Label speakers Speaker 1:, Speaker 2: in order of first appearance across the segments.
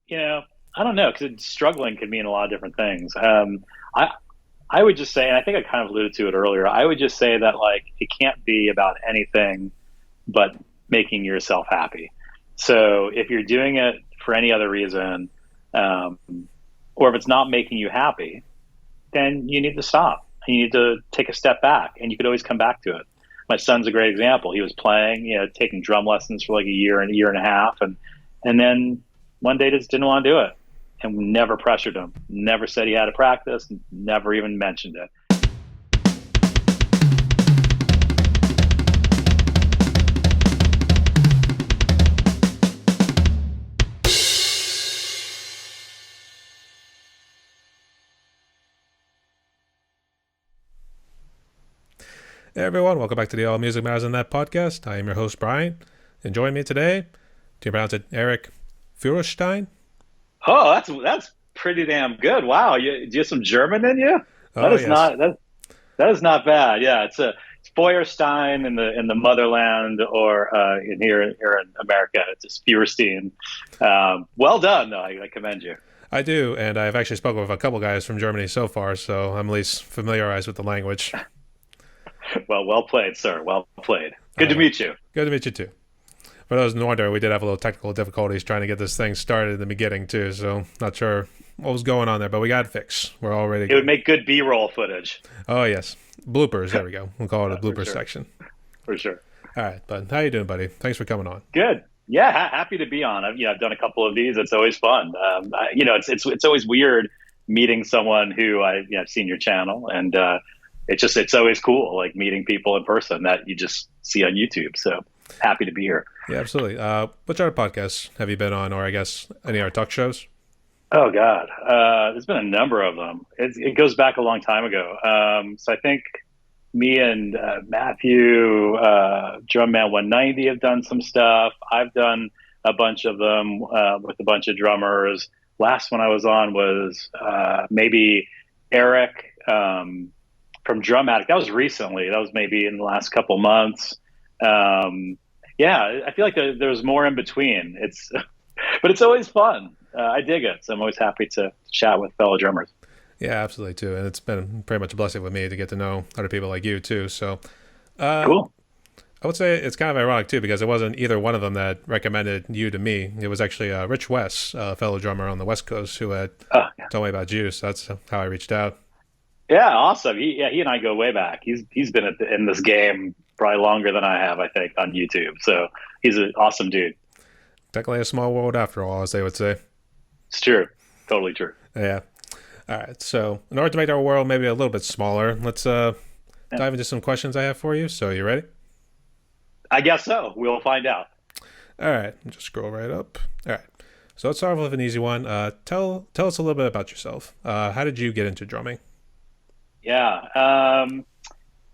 Speaker 1: you know, I don't know because struggling could mean a lot of different things. I I would just say, and I think I kind of alluded to it earlier. I would just say that like it can't be about anything but making yourself happy. So if you're doing it for any other reason, um, or if it's not making you happy, then you need to stop. You need to take a step back, and you could always come back to it. My son's a great example. He was playing, taking drum lessons for like a year and a half, and then one day just didn't want to do it, and we never pressured him. Never said he had to practice. Never even mentioned it.
Speaker 2: Hey everyone, welcome back to the All Music Matters and That podcast. I am your host Brian, and joining me today, do you pronounce it Eric Feuerstein?
Speaker 1: Oh, that's pretty damn good. Wow, do you have some German in you? That
Speaker 2: Oh
Speaker 1: is
Speaker 2: yes,
Speaker 1: not that is not bad. Yeah, it's Feuerstein in the motherland, or here in America, it's just Feuerstein. Well done, though. I commend you.
Speaker 2: I do, and I've actually spoken with a couple guys from Germany so far, so I'm at least familiarized with the language.
Speaker 1: Well played, sir. Well played. Good to
Speaker 2: Uh,
Speaker 1: meet you.
Speaker 2: Good to meet you too. For those in wonder, we did have a little technical difficulties trying to get this thing started in the beginning too, so not sure what was going on there, but we got it fixed. We're all ready
Speaker 1: It
Speaker 2: to
Speaker 1: would
Speaker 2: go.
Speaker 1: make good B-roll footage
Speaker 2: Oh yes, bloopers. There we go. We'll call it a
Speaker 1: for
Speaker 2: bloopers
Speaker 1: sure.
Speaker 2: section.
Speaker 1: For sure.
Speaker 2: All right, bud. How you doing, buddy? Thanks for coming on.
Speaker 1: Good. Yeah, happy to be on. I've done a couple of these. It's always fun. It's always weird meeting someone who I've seen your channel, and it's always cool like meeting people in person that you just see on YouTube. So happy to be here.
Speaker 2: Yeah, absolutely. Which other podcasts have you been on, or I guess any other talk shows?
Speaker 1: Oh God, there's been a number of them. It goes back a long time ago. So I think me and Matthew, Drumman 190, have done some stuff. I've done a bunch of them with a bunch of drummers. Last one I was on was maybe Eric from Drum Addict. That was recently. That was maybe in the last couple months. Um, yeah, I feel like there's more in between. But it's always fun. I dig it. So I'm always happy to chat with fellow drummers.
Speaker 2: Yeah, absolutely too. And it's been pretty much a blessing with me to get to know other people like you too. So uh,
Speaker 1: Cool.
Speaker 2: I would say it's kind of ironic too because it wasn't either one of them that recommended you to me. It was actually Rich West, a fellow drummer on the West Coast, who had
Speaker 1: Uh,
Speaker 2: told me about you. So that's how I reached out.
Speaker 1: Yeah, awesome. He and I go way back. He's been in this game probably longer than I have, I think, on YouTube. So he's an awesome dude.
Speaker 2: Technically a small world after all, as they would say.
Speaker 1: It's true. Totally true.
Speaker 2: Yeah. All right. So in order to make our world maybe a little bit smaller, let's
Speaker 1: Yeah.
Speaker 2: dive into some questions I have for you. So you ready?
Speaker 1: I guess so. We'll find out.
Speaker 2: All right, just scroll right up. All right, so let's start off with an easy one. Tell us a little bit about yourself. How did you get into drumming?
Speaker 1: Yeah.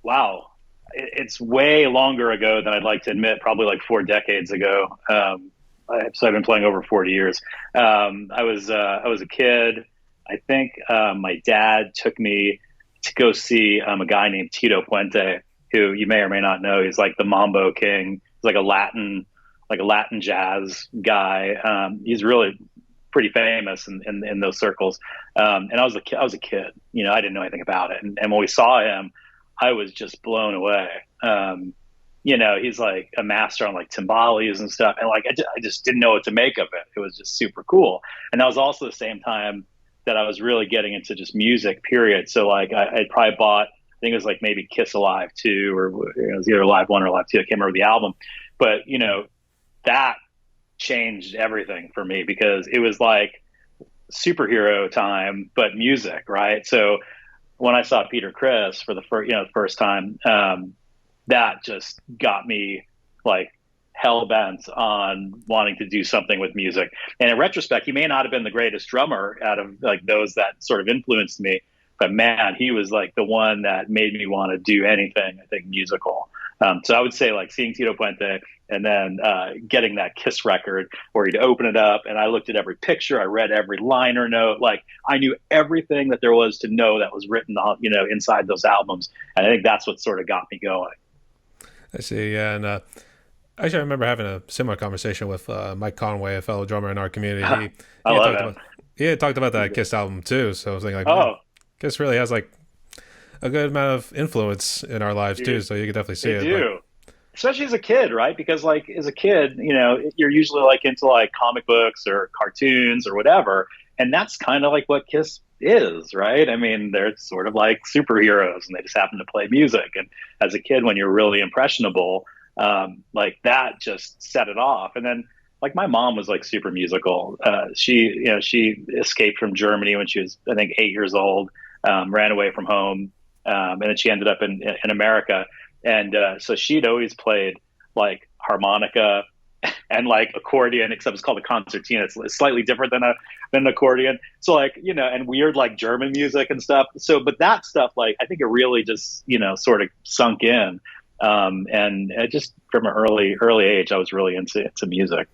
Speaker 1: Wow. It's way longer ago than I'd like to admit. Probably like 4 decades ago. So I've been playing over 40 years. I was a kid. I think my dad took me to go see a guy named Tito Puente, who you may or may not know. He's like the Mambo King. He's like a Latin jazz guy. He's really pretty famous in those circles. And I was a kid. I didn't know anything about it. And when we saw him, I was just blown away. He's like a master on like timbales and stuff. And like, I just didn't know what to make of it. It was just super cool. And that was also the same time that I was really getting into just music, period. So like I probably bought, I think it was like maybe Kiss Alive 2, or it was either Live 1 or Live 2. I can't remember the album, but that changed everything for me because it was like superhero time, but music, right? So when I saw Peter Criss for the first time, that just got me like hell bent on wanting to do something with music. And in retrospect, he may not have been the greatest drummer out of like those that sort of influenced me, but man, he was like the one that made me want to do anything, I think, musical. So I would say like seeing Tito Puente and then getting that Kiss record where he'd open it up and I looked at every picture, I read every liner note, like I knew everything that there was to know that was written on, inside those albums. And I think that's what sort of got me going.
Speaker 2: I see. Yeah, and Actually, I remember having a similar conversation with Mike Conway, a fellow drummer in our community.
Speaker 1: I love him.
Speaker 2: He had talked about that Kiss album too. So I was thinking, like, man,
Speaker 1: Oh,
Speaker 2: Kiss really has like a good amount of influence in our lives too.
Speaker 1: dude,
Speaker 2: So you could definitely see
Speaker 1: they
Speaker 2: it. Like,
Speaker 1: do. Especially as a kid, right? Because like as a kid, you're usually like into like comic books or cartoons or whatever, and that's kind of like what Kiss is, right? I mean, they're sort of like superheroes, and they just happen to play music. And as a kid, when you're really impressionable, like that just set it off. And then like my mom was like super musical. She escaped from Germany when she was, I think, 8 years old, ran away from home, and then she ended up in America. And so she'd always played like harmonica and like accordion, except it's called a concertina. It's slightly different than an accordion. So like, and weird like German music and stuff. So, but that stuff, like, I think it really just, sort of sunk in. And it just from an early age, I was really into music.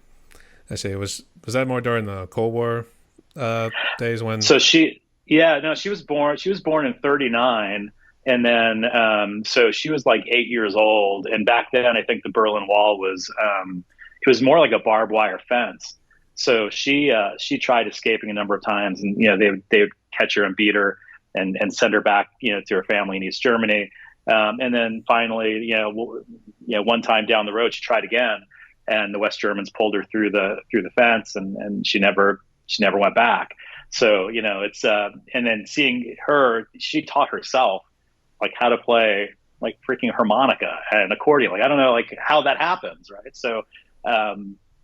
Speaker 2: I see. Was that more during the Cold War days when?
Speaker 1: So yeah, no, she was born in 39. And then, so she was like 8 years old. And back then, I think the Berlin Wall it was more like a barbed wire fence. So she tried escaping a number of times, and they would catch her and beat her and send her back, to her family in East Germany. And then finally, one time down the road, she tried again, and the West Germans pulled her through the fence, and she never went back. So it's and then seeing her, she taught herself like how to play like freaking harmonica and accordion. Like, I don't know, like how that happens. Right. So,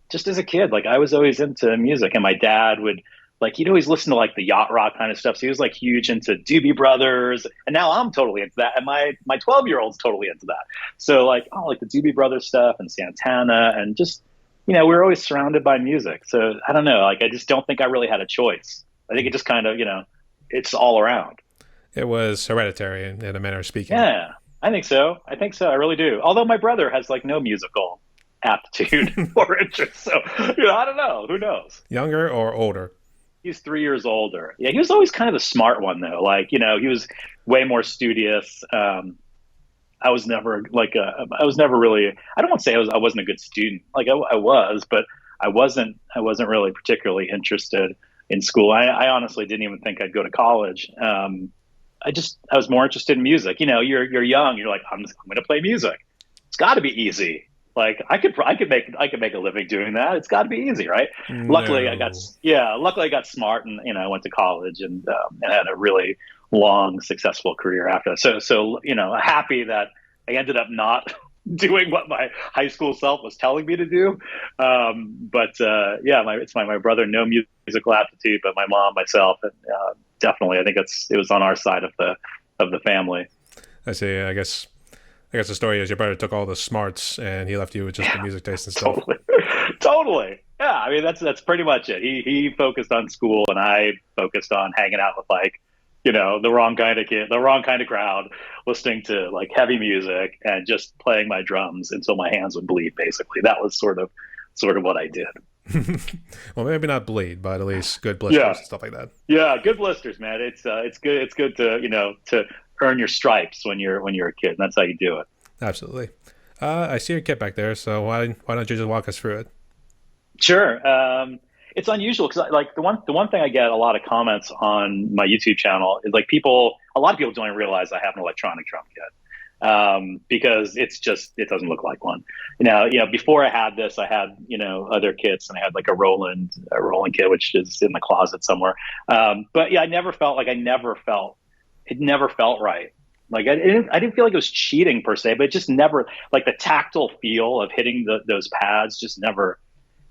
Speaker 1: just as a kid, like I was always into music, and my dad would like, he'd always listen to like the yacht rock kind of stuff. So he was like huge into Doobie Brothers, and now I'm totally into that. And my 12-year-old's totally into that. So like, oh, like the Doobie Brothers stuff and Santana, and just, we were always surrounded by music. So I don't know, like, I just don't think I really had a choice. I think it just kind of, it's all around.
Speaker 2: It was hereditary in a manner of speaking.
Speaker 1: Yeah, I think so. I think so. I really do. Although my brother has like no musical aptitude or interest. So, I don't know. Who knows?
Speaker 2: Younger or older?
Speaker 1: He's 3 years older. Yeah, he was always kind of the smart one though. Like, he was way more studious. I was never like, I was never really, I don't want to say I wasn't a good student. Like I was, but I wasn't really particularly interested in school. I honestly didn't even think I'd go to college. I was more interested in music. You're young. You're like, I'm going to play music. It's got to be easy. Like I could make a living doing that. It's got to be easy, right? Luckily,
Speaker 2: No.
Speaker 1: I got smart, and I went to college, and had a really long, successful career after that. So happy that I ended up not doing what my high school self was telling me to do. But yeah, it's my brother, no musical aptitude, but my mom, myself, and definitely, I think it was on our side of the family.
Speaker 2: I see. I guess the story is your brother took all the smarts and he left you with just the
Speaker 1: Yeah,
Speaker 2: music taste and stuff.
Speaker 1: totally, totally. Yeah, I mean that's pretty much it. He focused on school, and I focused on hanging out with like, the wrong kind of kid, the wrong kind of crowd, listening to like heavy music and just playing my drums until my hands would bleed. Basically, that was sort of what I did.
Speaker 2: Well, maybe not bleed, but at least good blisters
Speaker 1: Yeah,
Speaker 2: and stuff like that.
Speaker 1: yeah, good blisters, man. It's good. It's good to to earn your stripes when you're a kid. And that's how you do it.
Speaker 2: Absolutely. I see your kit back there, so why don't you just walk us through it?
Speaker 1: Sure. It's unusual because like the one thing I get a lot of comments on my YouTube channel is like a lot of people don't even realize I have an electronic drum kit, because it doesn't look like one. Before I had this, I had other kits, and I had like a Roland kit, which is in the closet somewhere. But yeah, it never felt right. Like I didn't feel like it was cheating per se, but it just never, like the tactile feel of hitting those pads just never.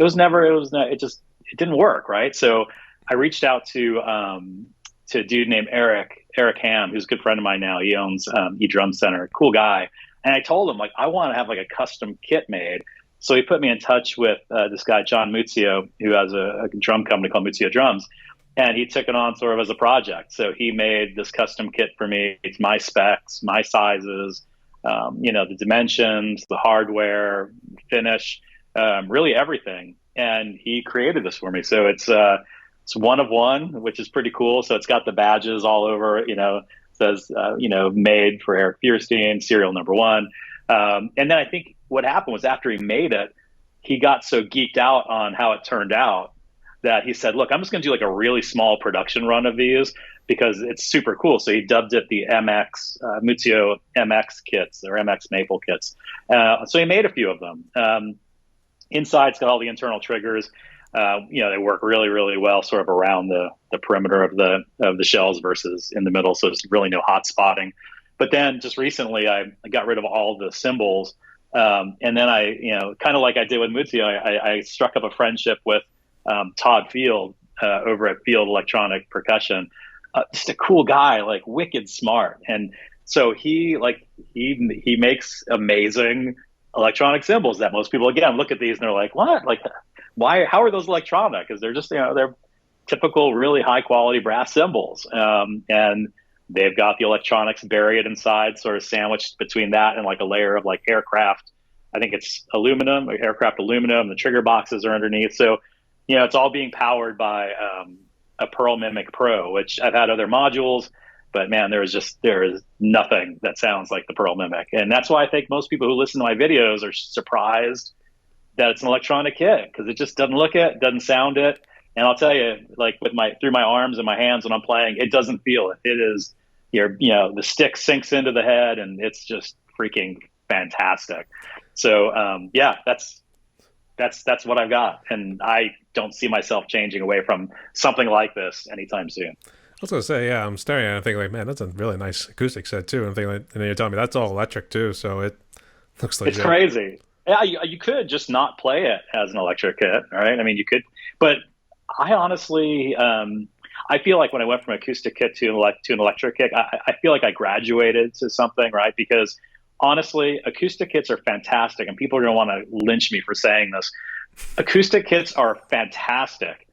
Speaker 1: It didn't work, right? So I reached out to a dude named Eric Ham, who's a good friend of mine now. He owns Drum Center, cool guy. And I told him like I want to have like a custom kit made. So he put me in touch with this guy John Muzio, who has a drum company called Muzio Drums, and he took it on sort of as a project. So he made this custom kit for me. It's my specs, my sizes, the dimensions, the hardware, finish, really everything. And he created this for me. So it's one of one, which is pretty cool. So it's got the badges all over. Says made for Eric Feuerstein, serial number one. And then I think what happened was after he made it, he got so geeked out on how it turned out that he said, "Look, I'm just going to do like a really small production run of these because it's super cool." So he dubbed it the MX Muzio MX kits or MX Maple kits. So he made a few of them. Inside's got all the internal triggers. They work really, really well, sort of around the perimeter of the shells versus in the middle. So there's really no hot spotting. But then just recently, I got rid of all the symbols, and then kind of like I did with Muzio, I struck up a friendship with Todd Field over at Field Electronic Percussion. Just a cool guy, like wicked smart, and so he makes amazing electronic cymbals that most people again look at these and they're like, what? Like, why? How are those electronic? Because they're just they're typical, really high quality brass cymbals, and they've got the electronics buried inside, sort of sandwiched between that and like a layer of like aircraft. I think it's aluminum, aircraft aluminum. The trigger boxes are underneath, so it's all being powered by a Pearl Mimic Pro, which I've had other modules, but man, there is nothing that sounds like the Pearl Mimic, and that's why I think most people who listen to my videos are surprised that it's an electronic kit because it just doesn't look it, doesn't sound it, and I'll tell you, like through my arms and my hands when I'm playing, it doesn't feel it. It is the stick sinks into the head, and it's just freaking fantastic. So that's what I've got, and I don't see myself changing away from something like this anytime soon.
Speaker 2: I was gonna say, yeah, I'm staring at it and thinking like, man, that's a really nice acoustic set too. And I'm thinking, like, and then you're telling me that's all electric too, so it looks
Speaker 1: It's
Speaker 2: legit.
Speaker 1: crazy. Yeah, you could just not play it as an electric kit, right? I mean, you could, but I honestly, I feel like when I went from acoustic kit to an electric kit, I feel like I graduated to something, right? Because honestly, acoustic kits are fantastic, and people are going to want to lynch me for saying this. Acoustic kits are fantastic,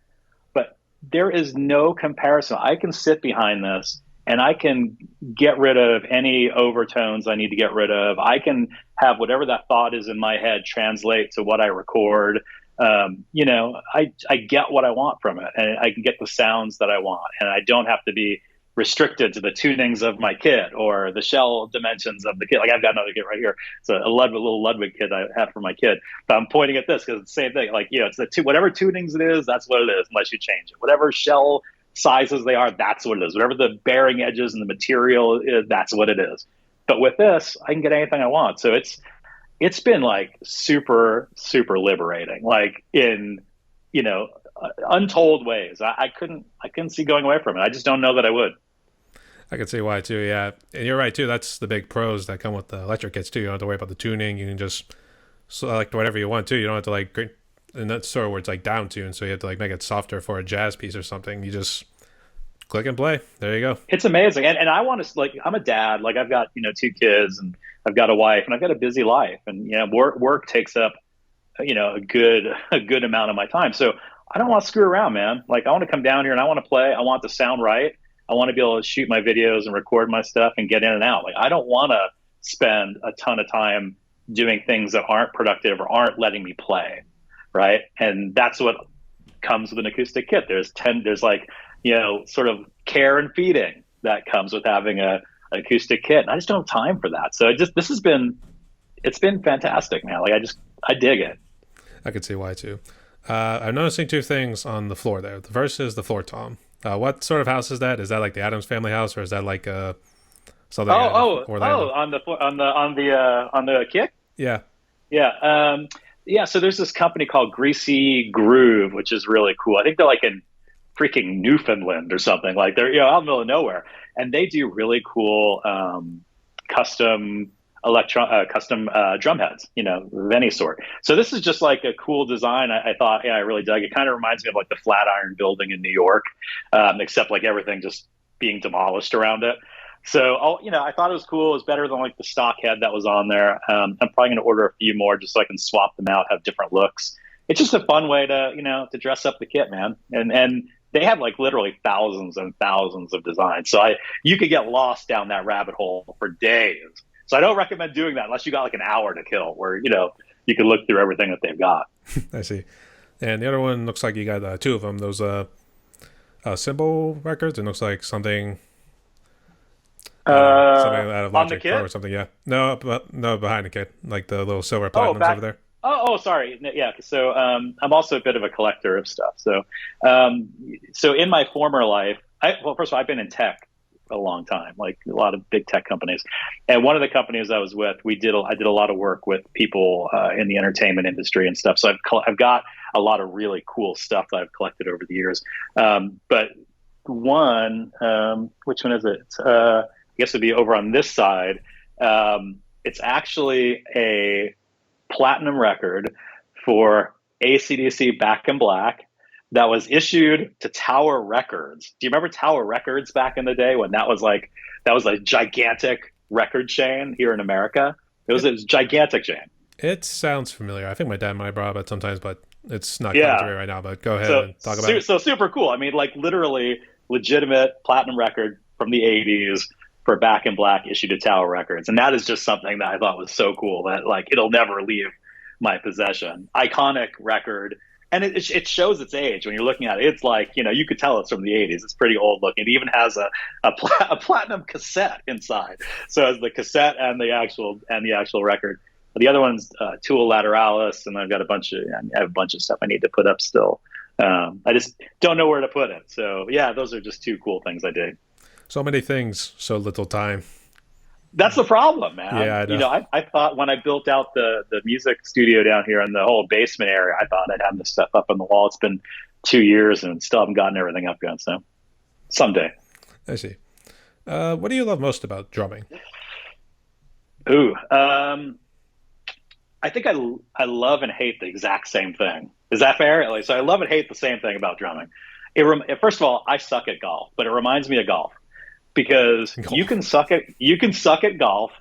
Speaker 1: but there is no comparison. I can sit behind this and I can get rid of any overtones I need to get rid of. I can have whatever that thought is in my head translate to what I record. I get what I want from it, and I can get the sounds that I want, and I don't have to be restricted to the tunings of my kit or the shell dimensions of the kit. Like I've got another kit right here. It's a little Ludwig kit I have for my kit. But I'm pointing at this because it's the same thing. Like, it's whatever tunings it is, that's what it is, unless you change it. Whatever shell sizes they are, that's what it is. Whatever the bearing edges and the material is, that's what it is. But with this, I can get anything I want. So it's been like super, super liberating, like in, untold ways. I couldn't see going away from it. I just don't know that I would.
Speaker 2: I can see why too. Yeah, and you're right too. That's the big pros that come with the electric kits too. You don't have to worry about the tuning. You can just select whatever you want to. You don't have to and that's sort of where it's like down tuned. So you have to like make it softer for a jazz piece or something. You just click and play. There you go.
Speaker 1: It's amazing. And I want to, like, I'm a dad, like I've got, two kids, and I've got a wife, and I've got a busy life, and, work takes up, a good amount of my time. So I don't want to screw around, man. Like I want to come down here and I want to play. I want the sound right. I want to be able to shoot my videos and record my stuff and get in and out. Like I don't want to spend a ton of time doing things that aren't productive or aren't letting me play. Right. And that's what comes with an acoustic kit. There's like, sort of care and feeding that comes with having an acoustic kit. And I just don't have time for that. So it's been fantastic, man. Like I dig it.
Speaker 2: I could see why too. I'm noticing two things on the floor there. The first is the floor tom. What sort of house is that? Is that like the Addams Family house, or is that like something?
Speaker 1: On the kick?
Speaker 2: Yeah.
Speaker 1: Yeah. So there's this company called Greasy Groove, which is really cool. I think they're like in freaking Newfoundland or something. Like they're out in the middle of nowhere, and they do really cool custom drum heads, of any sort. So this is just like a cool design. I thought, I really dug it. Kind of reminds me of like the Flatiron Building in New York, except like everything just being demolished around it. So, I thought it was cool. It was better than like the stock head that was on there. I'm probably going to order a few more just so I can swap them out, have different looks. It's just a fun way to dress up the kit, man. And they have like literally thousands and thousands of designs. So you could get lost down that rabbit hole for days. So I don't recommend doing that unless you got like an hour to kill where, you can look through everything that they've got.
Speaker 2: I see. And the other one looks like you got two of them. Those cymbal records. It looks like something. Something out of
Speaker 1: On the
Speaker 2: Logic Pro or
Speaker 1: kit?
Speaker 2: something. Yeah. No, but no, behind the kit, like the little silver
Speaker 1: Oh,
Speaker 2: platinums over
Speaker 1: back.
Speaker 2: there.
Speaker 1: Sorry. Yeah. So I'm also a bit of a collector of stuff. Um, so in my former life, well, first of all, I've been in tech a long time, like a lot of big tech companies. And one of the companies I was with, I did a lot of work with people in the entertainment industry and stuff. So I've got a lot of really cool stuff that I've collected over the years. But which one is it? I guess it'd be over on this side. It's actually a platinum record for AC/DC Back in Black that was issued to Tower Records. Do you remember Tower Records back in the day when that was a gigantic record chain here in America? It was a gigantic chain.
Speaker 2: It sounds familiar. I think my dad might brought up it sometimes, but it's not coming to me
Speaker 1: Yeah.
Speaker 2: right now. But go ahead and talk about it.
Speaker 1: So super cool. I mean, like literally legitimate platinum record from the '80s for Back in Black issued to Tower Records, and that is just something that I thought was so cool that like it'll never leave my possession. Iconic record, and it shows its age when you're looking at it. It's like you could tell it's from the '80s. It's pretty old looking. It even has a platinum cassette inside. So as the cassette and the actual record. The other one's Tool Lateralis, and I have a bunch of stuff I need to put up still. I just don't know where to put it. So yeah, those are just two cool things I did.
Speaker 2: So many things, so little time.
Speaker 1: That's the problem, man.
Speaker 2: Yeah, I know.
Speaker 1: I thought when I built out the music studio down here in the whole basement area, I thought I'd have this stuff up on the wall. It's been 2 years and still haven't gotten everything up yet. So someday.
Speaker 2: I see. What do you love most about drumming?
Speaker 1: Ooh, I think I love and hate the exact same thing. Is that fair? Like, so I love and hate the same thing about drumming. First of all, I suck at golf, but it reminds me of golf because
Speaker 2: Golf.
Speaker 1: you can suck at golf,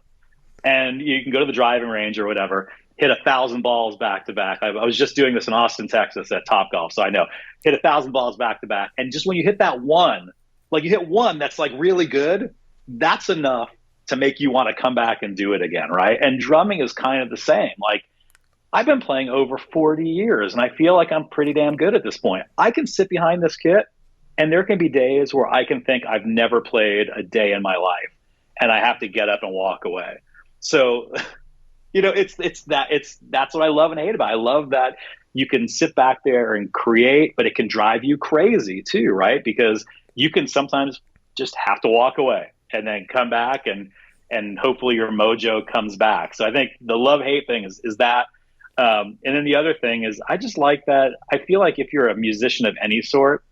Speaker 1: and you can go to the driving range or whatever, hit 1,000 balls back to back. I was just doing this in Austin, Texas, at Top Golf, so I know. Hit 1,000 balls back to back, and just when you hit that one, like you hit one that's like really good, that's enough to make you want to come back and do it again, right? And drumming is kind of the same. Like I've been playing over 40 years and I feel like I'm pretty damn good at this point. I can sit behind this kit and there can be days where I can think I've never played a day in my life and I have to get up and walk away. So, that's what I love and hate about it. I love that you can sit back there and create, but it can drive you crazy too, right? Because you can sometimes just have to walk away and then come back and hopefully your mojo comes back. So I think the love hate thing is that. And then the other thing is I just like that. I feel like if you're a musician of any sort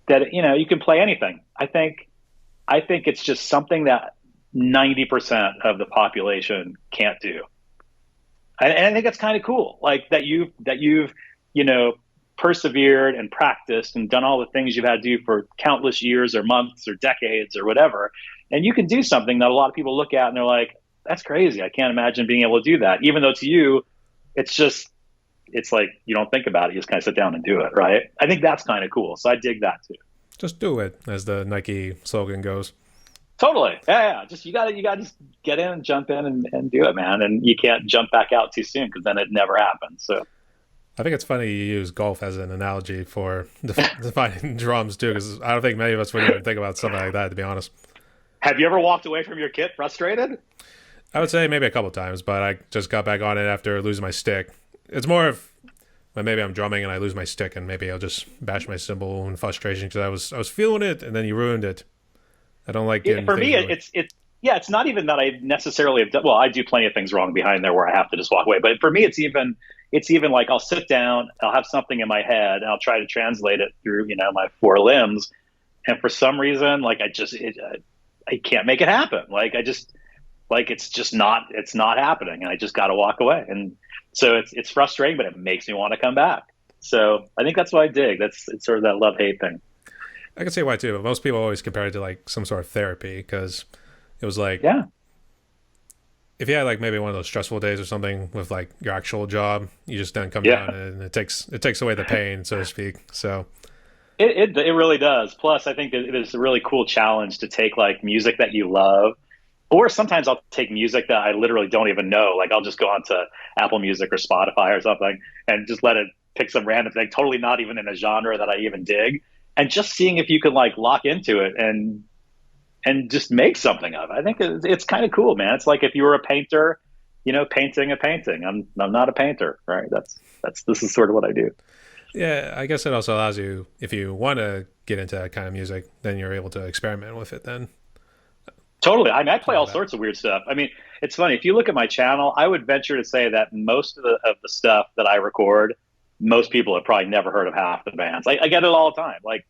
Speaker 1: that, you can play anything. I think it's just something that 90% of the population can't do. And I think that's kind of cool. Like that you've, persevered and practiced and done all the things you've had to do for countless years or months or decades or whatever. And you can do something that a lot of people look at and they're like, that's crazy. I can't imagine being able to do that. Even though to you, it's like you don't think about it. You just kind of sit down and do it, right? I think that's kind of cool. So I dig that too.
Speaker 2: Just do it, as the Nike slogan goes.
Speaker 1: Totally. Yeah. Just you gotta just get in and jump in and do it, man. And you can't jump back out too soon because then it never happens. So
Speaker 2: I think it's funny you use golf as an analogy for defining drums too, because I don't think many of us would even think about something like that, to be honest.
Speaker 1: have you ever walked away from your kit frustrated?
Speaker 2: I would say maybe a couple times, but I just got back on it after losing my stick. It's more of when maybe I'm drumming and I lose my stick, and maybe I'll just bash my cymbal in frustration because I was feeling it, and then you ruined it. I don't like getting
Speaker 1: For me,
Speaker 2: ruined.
Speaker 1: it's not even that I necessarily have done. Well, I do plenty of things wrong behind there where I have to just walk away. But for me, it's even like I'll sit down, I'll have something in my head, and I'll try to translate it through my four limbs, and for some reason, like I can't make it happen. Like it's not happening, and I just got to walk away. And so it's frustrating, but it makes me want to come back. So I think that's what I dig. It's sort of that love hate thing.
Speaker 2: I can see why too, but most people always compare it to like some sort of therapy, because it was like,
Speaker 1: Yeah.
Speaker 2: if you had like maybe one of those stressful days or something with like your actual job, you just then come
Speaker 1: Yeah.
Speaker 2: down and it takes away the pain, so to speak. So
Speaker 1: It really does. Plus, I think it is a really cool challenge to take like music that you love, or sometimes I'll take music that I literally don't even know. Like I'll just go onto Apple Music or Spotify or something and just let it pick some random thing, totally not even in a genre that I even dig, and just seeing if you can like lock into it and and just make something of it. I think it's kind of cool, man. It's like if you were a painter, painting a painting. I'm not a painter, right? That's this is sort of what I do.
Speaker 2: Yeah, I guess it also allows you, if you want to get into that kind of music, then you're able to experiment with it then.
Speaker 1: Totally. I mean, I play
Speaker 2: Like
Speaker 1: all
Speaker 2: that.
Speaker 1: sorts of weird stuff. I mean, it's funny. If you look at my channel, I would venture to say that most of the stuff that I record, most people have probably never heard of half the bands. I get it all the time. Like,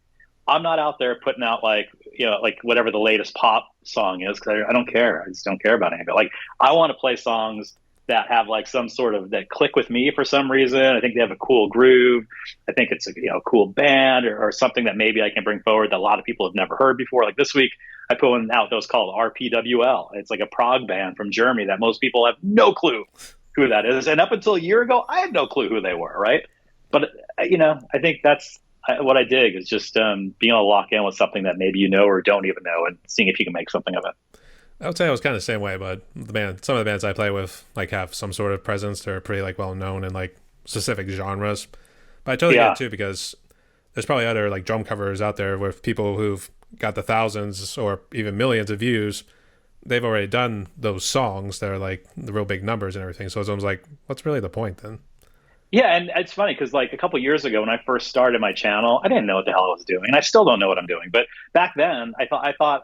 Speaker 1: I'm not out there putting out like like whatever the latest pop song is because I don't care. I just don't care about any of it. Like, I want to play songs that have like some sort of that click with me for some reason. I think they have a cool groove. I think it's a cool band or something that maybe I can bring forward that a lot of people have never heard before. Like this week, I put one out that was called RPWL. It's like a prog band from Germany that most people have no clue who that is. And up until a year ago, I had no clue who they were, right? But, I think that's what I dig is just being able to lock in with something that maybe you know or don't even know and seeing if you can make something of it.
Speaker 2: I would say I was kind of the same way, but some of the bands I play with like have some sort of presence. They're pretty like well known in like specific genres. But I totally get it
Speaker 1: Yeah.
Speaker 2: too because there's probably other like drum covers out there with people who've got the thousands or even millions of views. They've already done those songs that are like the real big numbers and everything. So it's almost like, what's really the point then?
Speaker 1: Yeah, and it's funny because like a couple years ago when I first started my channel, I didn't know what the hell I was doing, and I still don't know what I'm doing. But back then, I thought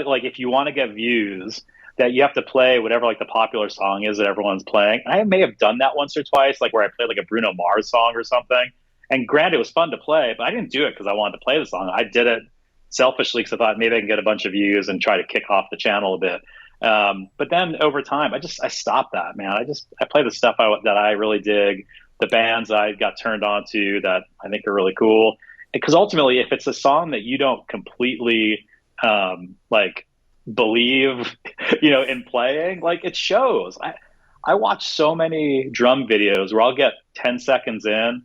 Speaker 1: like if you want to get views, that you have to play whatever like the popular song is that everyone's playing. And I may have done that once or twice, like where I played like a Bruno Mars song or something. And granted, it was fun to play, but I didn't do it because I wanted to play the song. I did it selfishly because I thought maybe I can get a bunch of views and try to kick off the channel a bit. But then over time, I stopped that, man. I play the stuff that I really dig, the bands I got turned on to that I think are really cool. Because ultimately, if it's a song that you don't completely like believe, in playing, like it shows. I watch so many drum videos where I'll get 10 seconds in and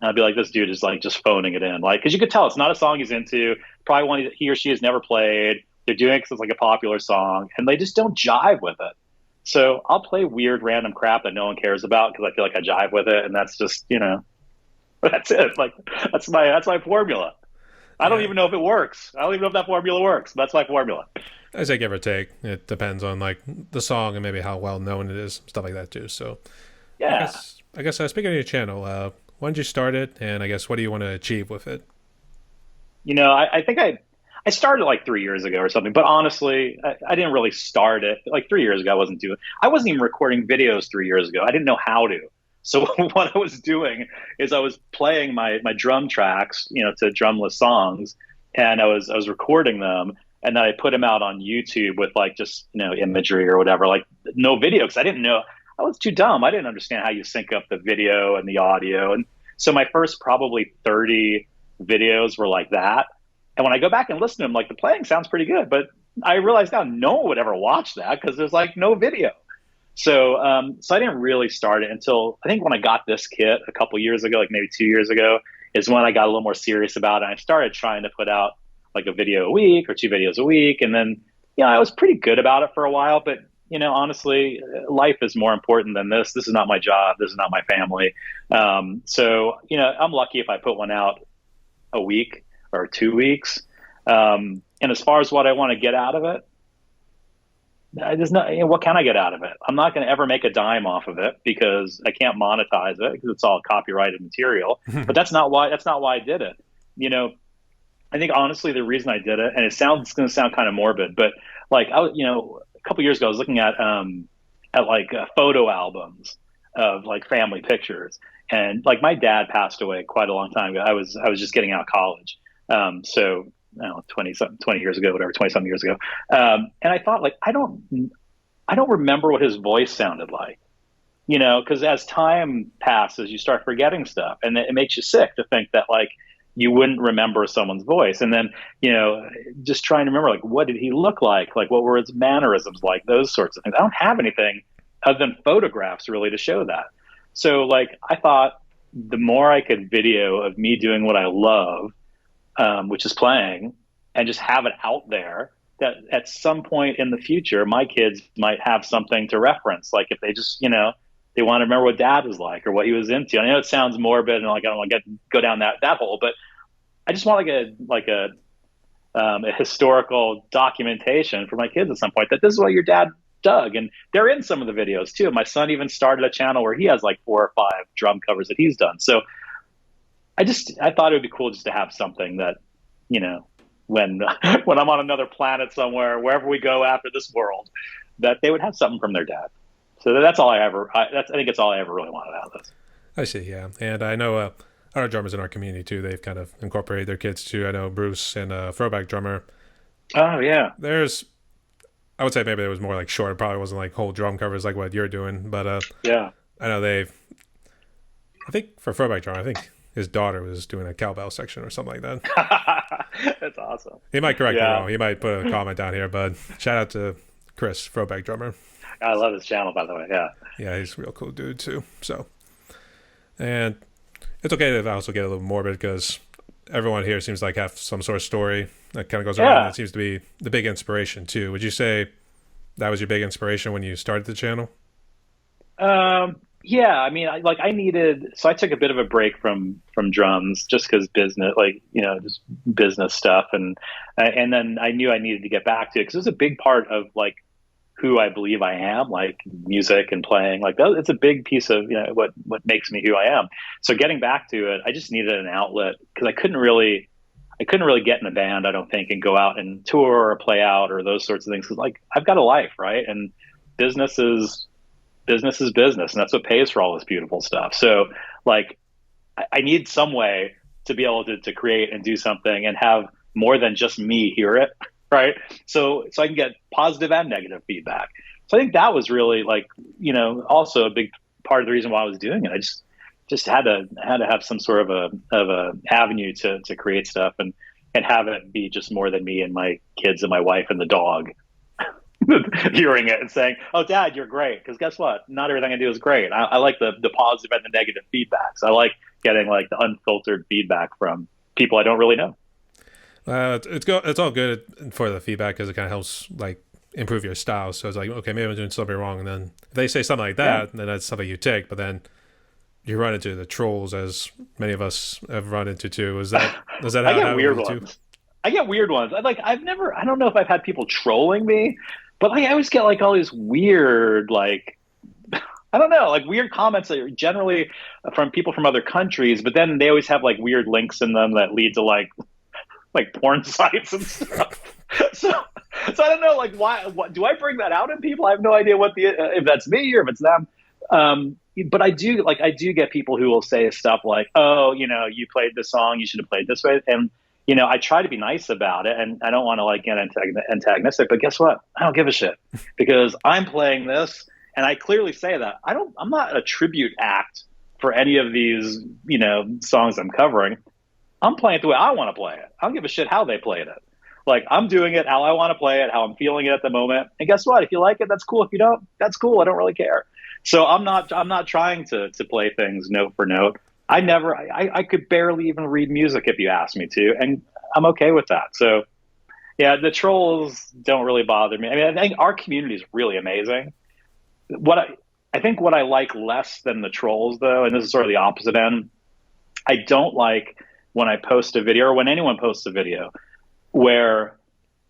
Speaker 1: I'll be like, this dude is like just phoning it in. Like, because you could tell it's not a song he's into, probably one he or she has never played. They're doing it because it's like a popular song and they just don't jive with it. So I'll play weird random crap that no one cares about because I feel like I jive with it. And that's just, that's it. Like, that's my formula. I don't
Speaker 2: Yeah,
Speaker 1: even know if it works. I don't even know if that formula works. But that's my formula.
Speaker 2: I say give or take. It depends on like the song and maybe how well known it is, stuff like that too. So I
Speaker 1: Yeah.
Speaker 2: guess I guess speaking of your channel, when did you start it, and I guess what do you want to achieve with it?
Speaker 1: I think I started like 3 years ago or something, but honestly, I didn't really start it. Like 3 years ago, I wasn't even recording videos 3 years ago. I didn't know how to. So what I was doing is I was playing my drum tracks, to drumless songs, and I was recording them, and then I put them out on YouTube with like just imagery or whatever, like no video because I didn't know. I was too dumb. I didn't understand how you sync up the video and the audio, and so my first probably 30 videos were like that. And when I go back and listen to them, like the playing sounds pretty good, but I realize now no one would ever watch that because there's like no video. So I didn't really start it until I think when I got this kit a couple years ago, like maybe 2 years ago, is when I got a little more serious about it. And I started trying to put out like a video a week or two videos a week, and then I was pretty good about it for a while. But honestly, life is more important than this. This is not my job. This is not my family. So I'm lucky if I put one out a week or 2 weeks. And as far as what I want to get out of it, there's not. What can I get out of it? I'm not going to ever make a dime off of it because I can't monetize it because it's all copyrighted material. But that's not why. That's not why I did it. I think honestly the reason I did it, and it's going to sound kind of morbid, but like a couple years ago I was looking at like photo albums of like family pictures, and like my dad passed away quite a long time ago. I was just getting out of college, so I don't know, 20 years ago, whatever, 20 something years ago. And I thought like, I don't remember what his voice sounded like, cause as time passes, you start forgetting stuff and it makes you sick to think that like, you wouldn't remember someone's voice. And then, just trying to remember, like, what did he look like? Like, what were his mannerisms like? Those sorts of things. I don't have anything other than photographs really to show that. So like, I thought the more I could video of me doing what I love, which is playing, and just have it out there that at some point in the future, my kids might have something to reference. Like if they just, they want to remember what dad was like or what he was into. I know it sounds morbid and like, I don't want to go down that hole, but I just want like a historical documentation for my kids at some point that this is what your dad dug. And they're in some of the videos too. My son even started a channel where he has like 4 or 5 drum covers that he's done. So I thought it would be cool just to have something that, you know, when when I'm on another planet somewhere, wherever we go after this world, that they would have something from their dad. So that's all I ever. I think it's all I ever really wanted out of this.
Speaker 2: I see, yeah. And I know other drummers in our community too. They've kind of incorporated their kids too. I know Bruce and Throwback Drummer.
Speaker 1: Oh yeah,
Speaker 2: There's, I would say maybe there was more like short. It probably wasn't like whole drum covers like what you're doing, but
Speaker 1: yeah.
Speaker 2: I know they've. I think for Throwback Drummer, I think his daughter was doing a cowbell section or something like that.
Speaker 1: That's awesome.
Speaker 2: He might correct me
Speaker 1: Yeah,
Speaker 2: wrong. He might put a comment down here, but shout out to Chris, Throwback Drummer.
Speaker 1: I love his channel, by the way. Yeah,
Speaker 2: Yeah, he's a real cool dude too. So, and it's okay to also get a little morbid because everyone here seems like have some sort of story that kind of goes around.
Speaker 1: yeah.
Speaker 2: It seems to be the big inspiration too. Would you say that was your big inspiration when you started the channel?
Speaker 1: Yeah, I mean, I needed, so I took a bit of a break from drums just because business, like, you know, just business stuff, and then I knew I needed to get back to it because it was a big part of like who I believe I am, like music and playing, like that. It's a big piece of, you know, what makes me who I am. So getting back to it, I just needed an outlet because I couldn't really get in a band, I don't think, and go out and tour or play out or those sorts of things. Cause like I've got a life, right? And business is business, and that's what pays for all this beautiful stuff. So like I need some way to be able to create and do something and have more than just me hear it, right? So I can get positive and negative feedback. So I think that was really like, you know, also a big part of the reason why I was doing it. I just had to have some sort of a avenue to create stuff and have it be just more than me and my kids and my wife and the dog hearing it and saying, "Oh, Dad, you're great." Because guess what? Not everything I do is great. I like the positive and the negative feedbacks. I like getting like the unfiltered feedback from people I don't really know.
Speaker 2: It's all good for the feedback because it kind of helps like improve your style. So it's like, okay, maybe I'm doing something wrong, and then if they say something like
Speaker 1: Yeah,
Speaker 2: that, then that's something you take. But then you run into the trolls, as many of us have run into too. Is that
Speaker 1: I
Speaker 2: how it
Speaker 1: get
Speaker 2: happened with
Speaker 1: weird
Speaker 2: you too?
Speaker 1: ones. I get weird ones. I don't know if I've had people trolling me, but like I always get like all these weird, like I don't know, like weird comments that are generally from people from other countries, but then they always have like weird links in them that lead to like porn sites and stuff. So, so I don't know, like why? What do I bring that out in people? I have no idea what the if that's me or if it's them. But I do get people who will say stuff like, "Oh, you know, you played this song, you should have played this way," and you know, I try to be nice about it, and I don't want to like get antagonistic. But guess what? I don't give a shit because I'm playing this, and I clearly say that I'm not a tribute act for any of these, you know, songs I'm covering. I'm playing it the way I want to play it. I don't give a shit how they played it. Like I'm doing it how I want to play it, how I'm feeling it at the moment. And guess what? If you like it, that's cool. If you don't, that's cool. I don't really care. So I'm not trying to play things note for note. I could barely even read music if you asked me to, and I'm okay with that. So yeah, the trolls don't really bother me. I mean, I think our community is really amazing. I think what I like less than the trolls though, and this is sort of the opposite end, I don't like when I post a video or when anyone posts a video where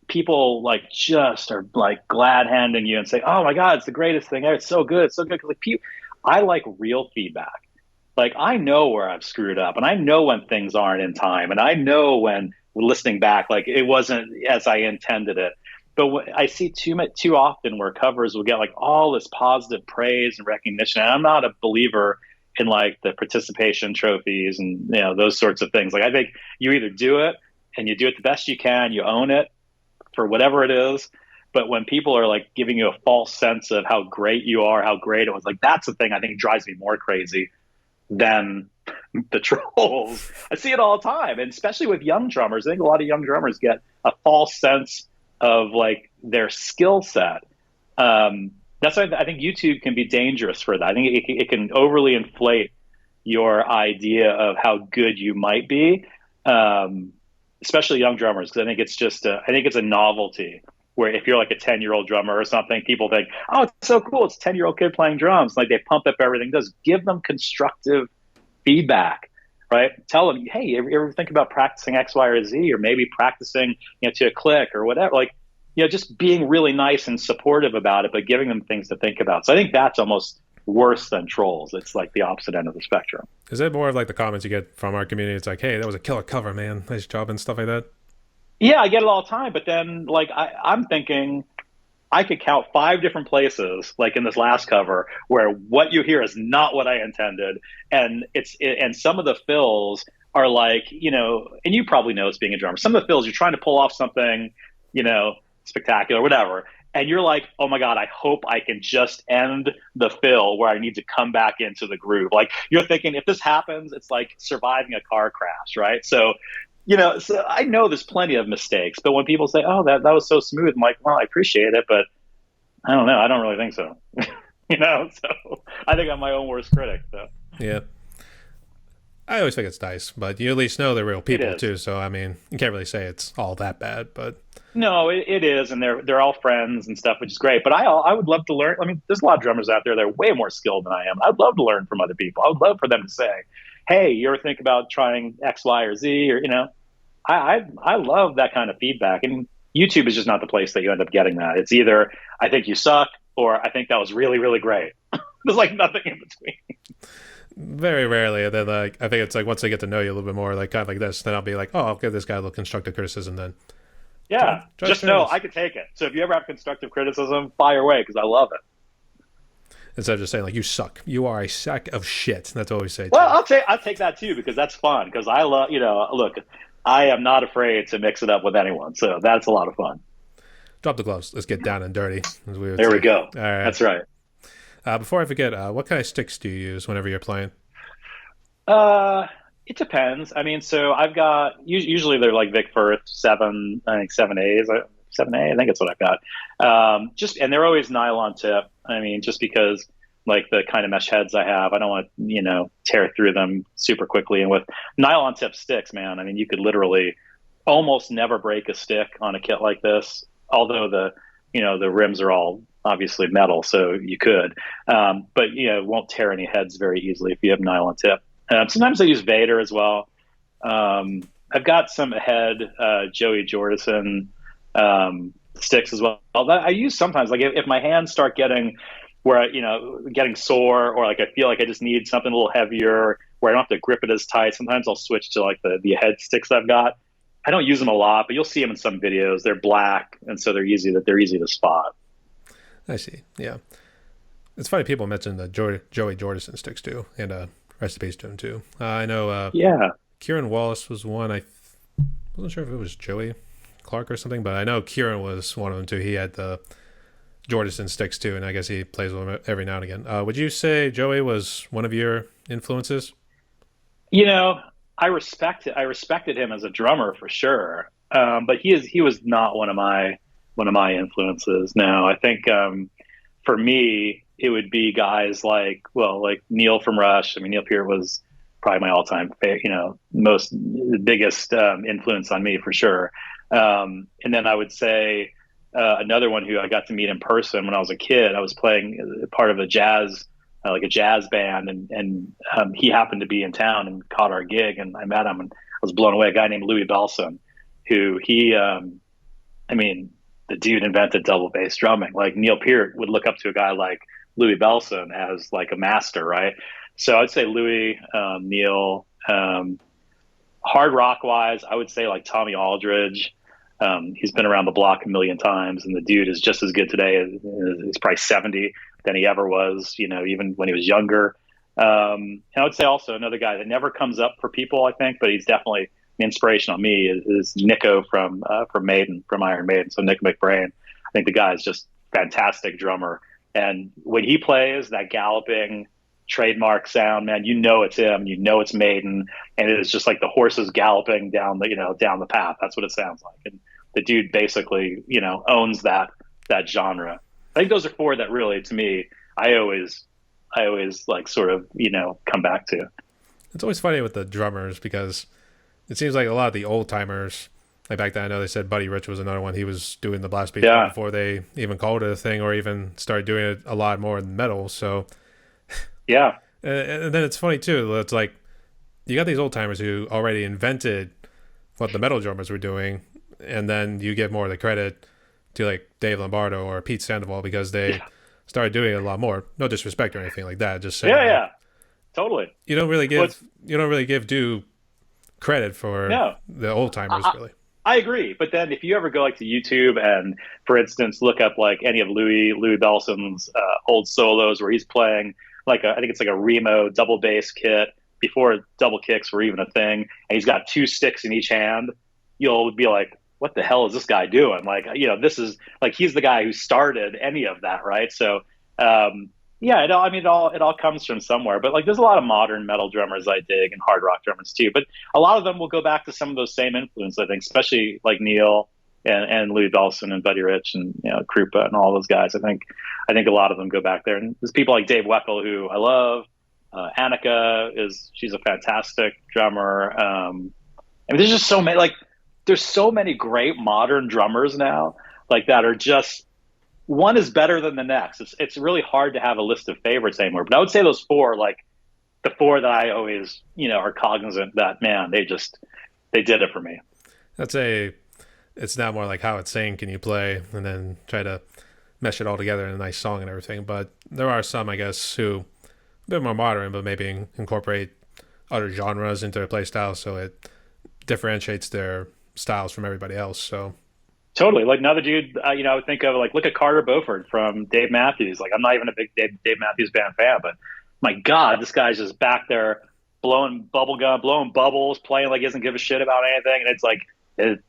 Speaker 1: people like just are like glad handing you and say, "Oh my God, it's the greatest thing ever. It's so good. It's so good." Cause like I like real feedback. Like I know where I've screwed up and I know when things aren't in time and I know when listening back, like it wasn't as I intended it. But I see too often where covers will get like all this positive praise and recognition. And I'm not a believer in like the participation trophies and, you know, those sorts of things. Like I think you either do it and you do it the best you can, you own it for whatever it is. But when people are like giving you a false sense of how great you are, how great it was, like that's the thing I think drives me more crazy than the trolls. I see it all the time, and especially with young drummers. I think a lot of young drummers get a false sense of like their skill set. That's why I think YouTube can be dangerous for that. I think it can overly inflate your idea of how good you might be, especially young drummers, because I think it's just I think it's a novelty. Where if you're like a 10-year-old drummer or something, people think, "Oh, it's so cool. It's a 10-year-old kid playing drums." Like they pump up everything. Does give them constructive feedback. right? Tell them, hey, you ever think about practicing X, Y, or Z, or maybe practicing, to a click or whatever? Like, just being really nice and supportive about it, but giving them things to think about. So I think that's almost worse than trolls. It's like the opposite end of the spectrum.
Speaker 2: Is it more of like the comments you get from our community? It's like, hey, that was a killer cover, man. Nice job and stuff like that.
Speaker 1: Yeah, I get it all the time, but then like I'm thinking I could count five different places, like in this last cover, where what you hear is not what I intended, and and some of the fills are like, and you probably know it's being a drummer. Some of the fills you're trying to pull off something, spectacular, whatever, and you're like, oh my god, I hope I can just end the fill where I need to come back into the groove. Like you're thinking, if this happens, it's like surviving a car crash, right? So so I know there's plenty of mistakes, but when people say, "Oh, that was so smooth," I'm like, "Well, I appreciate it, but I don't know. I don't really think so." So I think I'm my own worst critic. So
Speaker 2: Yeah. I always think it's nice, but you at least know they're real
Speaker 1: it
Speaker 2: people
Speaker 1: is.
Speaker 2: too. So I mean, you can't really say it's all that bad, but
Speaker 1: No, it is, and they're all friends and stuff, which is great. But I would love to learn. I mean, there's a lot of drummers out there that are way more skilled than I am. I'd love to learn from other people. I would love for them to say, "Hey, you ever think about trying X, Y, or Z?" Or I love that kind of feedback, and YouTube is just not the place that you end up getting that. It's either I think you suck or I think that was really really great. There's like nothing in between.
Speaker 2: very rarely. And then like I think it's like once they get to know you a little bit more, like kind of like this, then I'll be like, oh, I'll give this guy a little constructive criticism. Then
Speaker 1: Yeah, just
Speaker 2: try
Speaker 1: know
Speaker 2: this
Speaker 1: I could take it. So if you ever have constructive criticism, fire away because I love it.
Speaker 2: instead of just saying like you suck, you are a sack of shit. That's what we say
Speaker 1: Well,
Speaker 2: too.
Speaker 1: I'll take that too because that's fun. Because I love look, I am not afraid to mix it up with anyone, so that's a lot of fun.
Speaker 2: Drop the gloves. Let's get down and dirty, as we would
Speaker 1: There we
Speaker 2: say.
Speaker 1: go.
Speaker 2: All right.
Speaker 1: That's right.
Speaker 2: Before I forget, what kind of sticks do you use whenever you're playing?
Speaker 1: Uh, it depends. I mean, so I've got usually they're like Vic Firth 7, I think 7As, 7A. I think it's what I've got. Just and they're always nylon tip. I mean, just because like the kind of mesh heads I have, I don't want to tear through them super quickly. And with nylon tip sticks, man, I mean, you could literally almost never break a stick on a kit like this. Although the rims are all obviously metal, so you could, but it won't tear any heads very easily if you have nylon tip. Sometimes I use Vader as well. I've got some head Joey Jordison sticks as well. That I use sometimes, like if my hands start getting where getting sore, or like I feel like I just need something a little heavier where I don't have to grip it as tight. Sometimes I'll switch to like the head sticks I've got. I don't use them a lot, but you'll see them in some videos. They're black, and so they're easy to spot.
Speaker 2: I see. Yeah. It's funny people mention the Joey Jordison sticks too, and rest in peace to him too. I know
Speaker 1: Yeah,
Speaker 2: Kieran Wallace was one. Wasn't sure if it was Joey Clark or something, but I know Kieran was one of them too. He had the Jordison sticks too, and I guess he plays with them every now and again. Would you say Joey was one of your influences?
Speaker 1: you know, I respected him as a drummer for sure, but he was not one of my influences. No, I think for me it would be guys like Neil from Rush. I mean, Neil Peart was probably my all-time most biggest influence on me for sure. And then I would say another one who I got to meet in person when I was a kid. I was playing part of a jazz like a jazz band, and he happened to be in town and caught our gig, and I met him and I was blown away. A guy named Louis Belson, who I mean, the dude invented double bass drumming. Like Neil Peart would look up to a guy like Louis Belson as like a master, right? So I'd say Louis, Neil, hard rock wise, I would say like Tommy Aldridge. He's been around the block a million times, and the dude is just as good today. He's probably 70 than he ever was, even when he was younger. And I would say also another guy that never comes up for people, I think, but he's definitely an inspiration on me is Nico from Maiden, from Iron Maiden. So Nick McBrain. I think the guy is just fantastic drummer. And when he plays that galloping trademark sound, man, it's him, it's Maiden, and it is just like the horses galloping down the path. That's what it sounds like. And the dude basically, owns that genre. I think those are four that really, to me, I always like sort of, come back to.
Speaker 2: It's always funny with the drummers because it seems like a lot of the old timers, like back then, I know they said Buddy Rich was another one. He was doing the blast beat
Speaker 1: Yeah.
Speaker 2: before they even called it a thing or even started doing it a lot more in metal. So,
Speaker 1: Yeah.
Speaker 2: and then it's funny too. It's like you got these old timers who already invented what the metal drummers were doing, and then you give more of the credit to like Dave Lombardo or Pete Sandoval because they
Speaker 1: Yeah,
Speaker 2: started doing it a lot more. No disrespect or anything like that. Just saying
Speaker 1: yeah,
Speaker 2: like
Speaker 1: yeah, totally.
Speaker 2: you don't really give due credit for
Speaker 1: No,
Speaker 2: the old
Speaker 1: I,
Speaker 2: timers
Speaker 1: I
Speaker 2: really.
Speaker 1: I agree. But then if you ever go like to YouTube and, for instance, look up like any of Louis Bellson's old solos where he's playing like I think it's like a Remo double bass kit before double kicks were even a thing, and he's got two sticks in each hand, you'll be like, what the hell is this guy doing? Like, this is like he's the guy who started any of that, right? So, yeah, I mean, it all comes from somewhere. But like, there's a lot of modern metal drummers I dig and hard rock drummers too. But a lot of them will go back to some of those same influences, I think, especially like Neil and Louis Bellson and Buddy Rich and Krupa and all those guys. I think a lot of them go back there. And there's people like Dave Weckl who I love. Annika she's a fantastic drummer. I mean, there's just so many there's so many great modern drummers now like that are just one is better than the next. It's really hard to have a list of favorites anymore. But I would say those four, like the four that I always, are cognizant that man, they did it for me.
Speaker 2: That's a it's not more like how it's saying can you play and then try to mesh it all together in a nice song and everything. But there are some I guess who a bit more modern but maybe incorporate other genres into their play style so it differentiates their styles from everybody else. So
Speaker 1: Totally. Like another dude, I would think of like look at Carter Beauford from Dave Matthews. Like I'm not even a big Dave Matthews Band fan, but my God, this guy's just back there blowing bubble gum, blowing bubbles, playing like he doesn't give a shit about anything, and it's like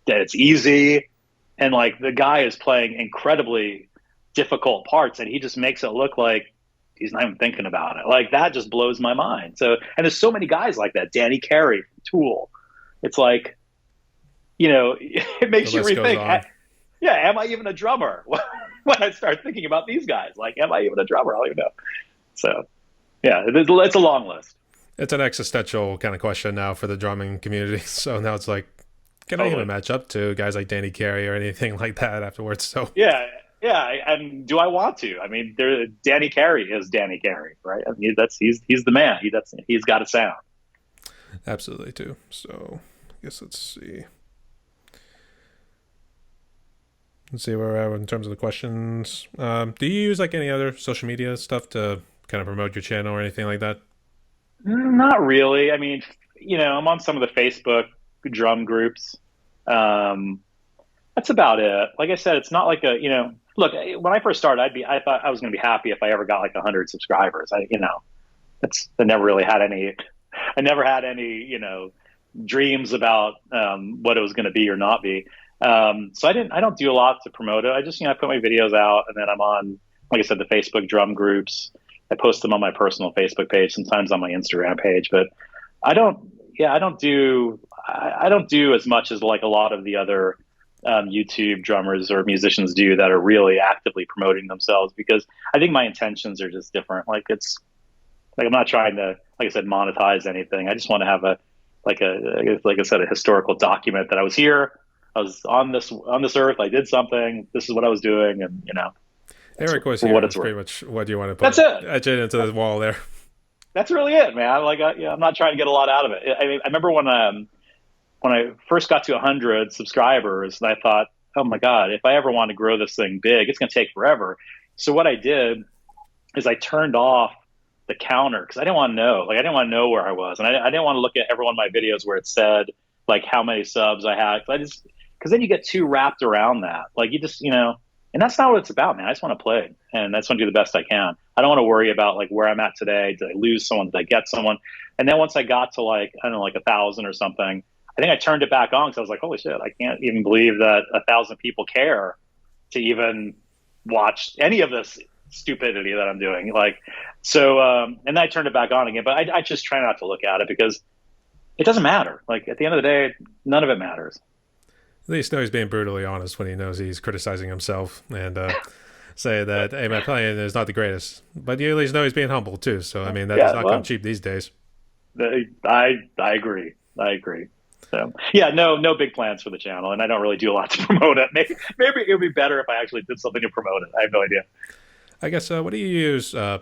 Speaker 1: it's easy, and like the guy is playing incredibly difficult parts, and he just makes it look like he's not even thinking about it. Like that just blows my mind. So, and there's so many guys like that. Danny Carey from Tool. It's like, it
Speaker 2: the
Speaker 1: makes you
Speaker 2: list goes
Speaker 1: rethink.
Speaker 2: on.
Speaker 1: Yeah, am I even a drummer? When I start thinking about these guys, like, am I even a drummer? I don't even know. So, yeah, it's a long list.
Speaker 2: It's an existential kind of question now for the drumming community. So now it's like, can I even
Speaker 1: Totally.
Speaker 2: match up to guys like Danny Carey or anything like that afterwards? So
Speaker 1: Yeah, yeah. And do I want to? I mean, Danny Carey is Danny Carey, right? I mean, he's the man. He's got a sound.
Speaker 2: absolutely too. So I guess let's see. Let's see where we're at in terms of the questions. Do you use like any other social media stuff to kind of promote your channel or anything like that?
Speaker 1: Not really. I mean, I'm on some of the Facebook drum groups. Um, that's about it. Like I said, it's not like look, when I first started, I thought I was going to be happy if I ever got like 100 subscribers. I never really had any, I never had any, dreams about what it was going to be or not be. So I don't do a lot to promote it. I just, I put my videos out and then I'm on, like I said, the Facebook drum groups. I post them on my personal Facebook page, sometimes on my Instagram page, but I don't, yeah, I don't do as much as like a lot of the other YouTube drummers or musicians do that are really actively promoting themselves because I think my intentions are just different. Like it's like I'm not trying to, like I said, monetize anything. I just want to have like I said, a historical document that I was here, I was on this earth, I did something, this is what I was doing, and that's
Speaker 2: Eric was
Speaker 1: for
Speaker 2: here.
Speaker 1: what it's
Speaker 2: That's
Speaker 1: worth.
Speaker 2: pretty much what you want to
Speaker 1: That's
Speaker 2: put
Speaker 1: it.
Speaker 2: etch it into the wall there.
Speaker 1: That's really it, man. I'm not trying to get a lot out of it. I mean, I remember when I first got to 100 subscribers, and I thought, oh my God, if I ever want to grow this thing big, it's going to take forever. So what I did is I turned off the counter because I didn't want to know. Like I didn't want to know where I was, and I didn't want to look at every one of my videos where it said like how many subs I had. Because then you get too wrapped around that. Like you just and that's not what it's about, man. I just want to play, and I just want to do the best I can. I don't want to worry about like where I'm at today. Did I lose someone? Did I get someone? And then once I got to like I don't know, like 1,000 or something, I think I turned it back on because I was like, holy shit, I can't even believe that 1,000 people care to even watch any of this stupidity that I'm doing. Like, so, and then I turned it back on again, but I just try not to look at it because it doesn't matter. Like at the end of the day, none of it matters.
Speaker 2: At least know he's being brutally honest when he knows he's criticizing himself and say that, hey, my playing is not the greatest. But you at least know he's being humble too. So, I mean, that does
Speaker 1: Yeah,
Speaker 2: not come
Speaker 1: well,
Speaker 2: cheap these days.
Speaker 1: I agree. I agree. So yeah, no big plans for the channel, and I don't really do a lot to promote it. Maybe it would be better if I actually did something to promote it. I have no idea.
Speaker 2: I guess, what do you use? I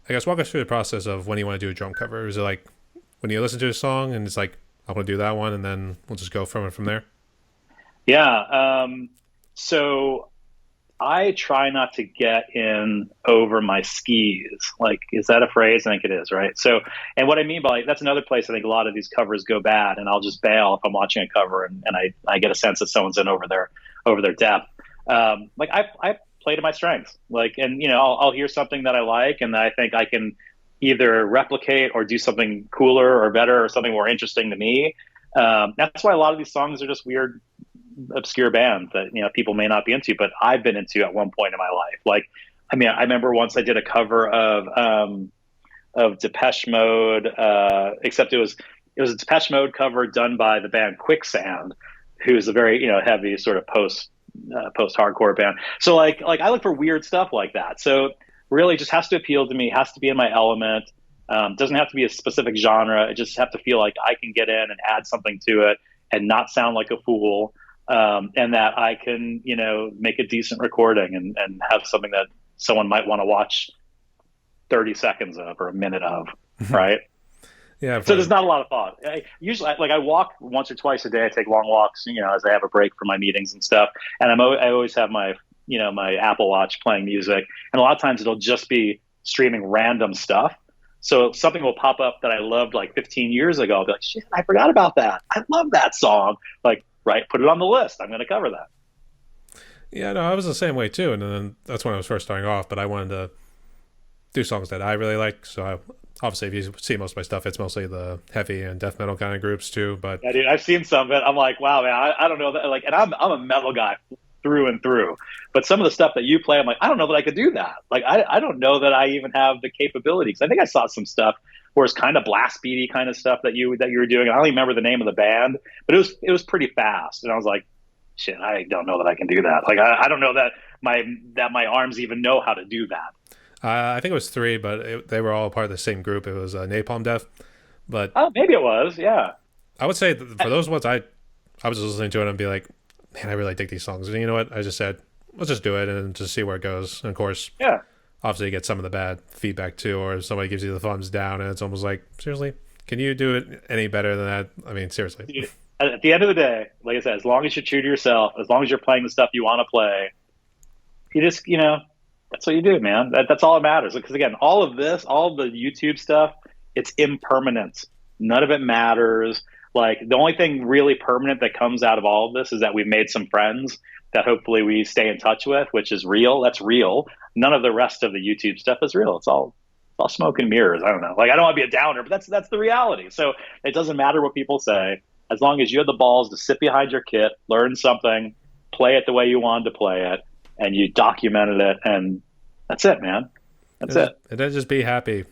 Speaker 2: guess walk us through the process of when you want to do a drum cover. Is it like when you listen to a song and it's like, I want to do that one, and then we'll just go from it from there?
Speaker 1: Yeah. So I try not to get in over my skis. Like, is that a phrase? I think it is, right? So, and what I mean by that's another place I think a lot of these covers go bad, and I'll just bail if I'm watching a cover and I get a sense that someone's in over their depth. Like I play to my strengths. Like, and I'll hear something that I like, and I think I can either replicate or do something cooler or better or something more interesting to me. That's why a lot of these songs are just weird, obscure bands that people may not be into, but I've been into at one point in my life. Like, I mean, I remember once I did a cover of Depeche Mode, except it was a Depeche Mode cover done by the band Quicksand, who's a very heavy sort of post hardcore band. So like I look for weird stuff like that. So really, just has to appeal to me, has to be in my element. Doesn't have to be a specific genre. It just have to feel like I can get in and add something to it and not sound like a fool. And that I can, make a decent recording and have something that someone might want to watch 30 seconds of or a minute of, right?
Speaker 2: Yeah.
Speaker 1: So there's not a lot of thought. Usually, I walk once or twice a day. I take long walks, as I have a break from my meetings and stuff. And I always have my, my Apple Watch playing music. And a lot of times it'll just be streaming random stuff. So something will pop up that I loved like 15 years ago. I'll be like, shit, I forgot about that. I love that song. Like, right, put it on the list. I'm going to cover that.
Speaker 2: Yeah, no, I was the same way too. And then that's when I was first starting off, but I wanted to do songs that I really like. So obviously, if you see most of my stuff, it's mostly the heavy and death metal kind of groups too. But
Speaker 1: yeah, dude, I've seen some of it. I'm like, wow, man, I don't know that. Like, and I'm a metal guy through and through. But some of the stuff that you play, I'm like, I don't know that I could do that. Like, I don't know that I even have the capabilities. I think I saw some stuff where it's kind of blast beaty kind of stuff that you were doing. I don't even remember the name of the band, but it was pretty fast. And I was like, shit, I don't know that I can do that. Like, I don't know that my arms even know how to do that.
Speaker 2: I think it was three, but they were all part of the same group. It was Napalm Death. But
Speaker 1: maybe it was, yeah.
Speaker 2: I would say for those ones, I was just listening to it and be like, man, I really dig these songs. And you know what? I just said, let's just do it and just see where it goes. And of course,
Speaker 1: yeah,
Speaker 2: obviously you get some of the bad feedback too, or somebody gives you the thumbs down and it's almost like, seriously, can you do it any better than that? I mean, seriously.
Speaker 1: Dude, at the end of the day, like I said, as long as you're true to yourself, as long as you're playing the stuff you want to play, you just, that's what you do, man. That's all that matters. Because again, all of the YouTube stuff, it's impermanent. None of it matters. Like, the only thing really permanent that comes out of all of this is that we've made some friends that hopefully we stay in touch with, which is real. That's real. None of the rest of the YouTube stuff is real. It's all smoke and mirrors. I don't know. Like, I don't want to be a downer, but that's the reality. So it doesn't matter what people say. As long as you have the balls to sit behind your kit, learn something, play it the way you wanted to play it, and you documented it, and that's it, man. That's it.
Speaker 2: And then just be happy.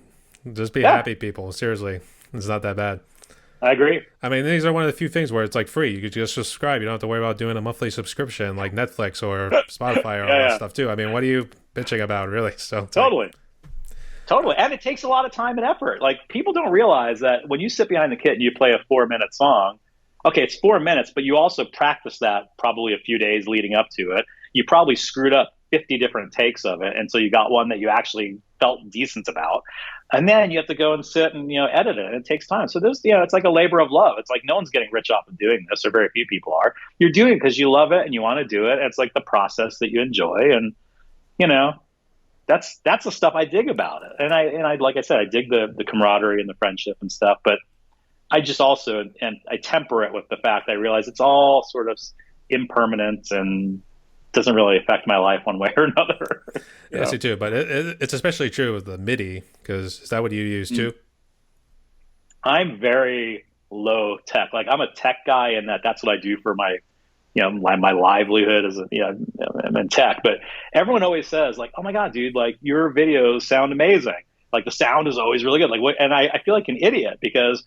Speaker 2: Just be happy, people. Seriously. It's not that bad.
Speaker 1: I agree.
Speaker 2: I mean, these are one of the few things where it's like free. You could just subscribe. You don't have to worry about doing a monthly subscription like Netflix or Spotify or all that stuff too. I mean, what are you bitching about, really? So
Speaker 1: Totally. And it takes a lot of time and effort. Like, people don't realize that when you sit behind the kit and you play a 4-minute song, okay, it's 4 minutes, but you also practice that probably a few days leading up to it. You probably screwed up 50 different takes of it. And so you got one that you actually felt decent about. And then you have to go and sit and, edit it. And it takes time. So there's, it's like a labor of love. It's like no one's getting rich off of doing this, or very few people are. You're doing it because you love it and you want to do it. And it's like the process that you enjoy. And, that's the stuff I dig about it. And I like I said, I dig the camaraderie and the friendship and stuff. But I just also, and I temper it with the fact I realize it's all sort of impermanent and doesn't really affect my life one way or another.
Speaker 2: Yes, you too. But it's especially true with the MIDI, because is that what you use too?
Speaker 1: I'm very low tech. Like, I'm a tech guy, and that's what I do for my, my livelihood is, I'm in tech. But everyone always says, like, oh my God, dude, like, your videos sound amazing. Like, the sound is always really good. Like, what? And I feel like an idiot, because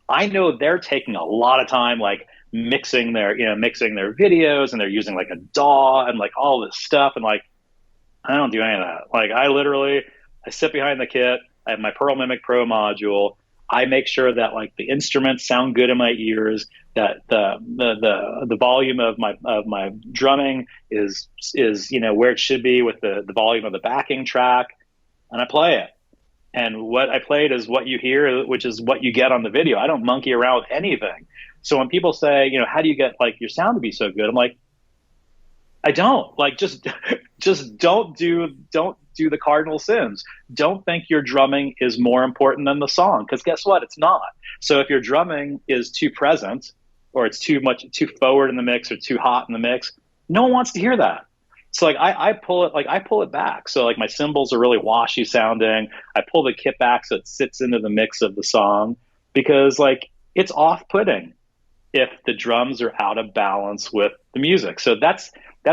Speaker 1: I know they're taking a lot of time, like, mixing their videos, and they're using like a DAW and like all this stuff. And like, I don't do any of that. Like, I sit behind the kit. I have my Pearl Mimic Pro module. I make sure that like the instruments sound good in my ears, that the volume of my drumming is where it should be with the volume of the backing track, and I play it. and what I played is what you hear, which is what you get on the video. I don't monkey around with anything. So when people say, how do you get like your sound to be so good? I'm like, I don't like just don't do the cardinal sins. Don't think your drumming is more important than the song, because guess what? It's not. So if your drumming is too present, or it's too forward in the mix, or too hot in the mix, no one wants to hear that. So like I pull it back. So like my cymbals are really washy sounding. I pull the kit back so it sits into the mix of the song, because like it's off-putting if the drums are out of balance with the music. So that's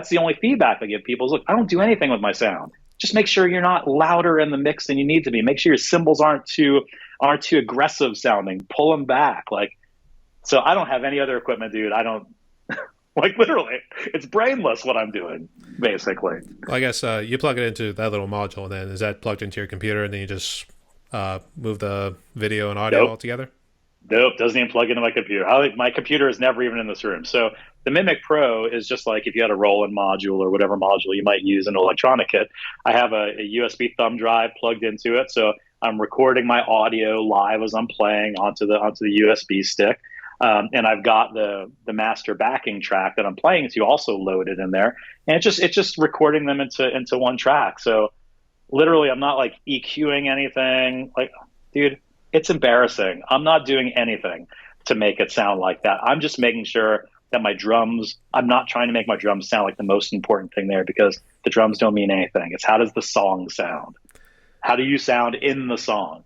Speaker 1: the only feedback I give people is, look, I don't do anything with my sound. Just make sure you're not louder in the mix than you need to be. Make sure your cymbals aren't too aggressive sounding. Pull them back. Like, so I don't have any other equipment, dude. I don't like, literally, it's brainless what I'm doing, basically.
Speaker 2: Well, I guess you plug it into that little module, and then is that plugged into your computer, and then you just move the video and audio all together?
Speaker 1: Nope, doesn't even plug into my computer. My computer is never even in this room. So the Mimic Pro is just like if you had a Roland module or whatever module you might use in an electronic kit. I have a USB thumb drive plugged into it, so I'm recording my audio live as I'm playing onto the USB stick, and I've got the master backing track that I'm playing to also loaded in there, and it's just recording them into one track. So literally, I'm not like EQing anything. Like, dude, it's embarrassing. I'm not doing anything to make it sound like that. I'm just making sure that my drums, I'm not trying to make my drums sound like the most important thing there, because the drums don't mean anything. It's how does the song sound? How do you sound in the song?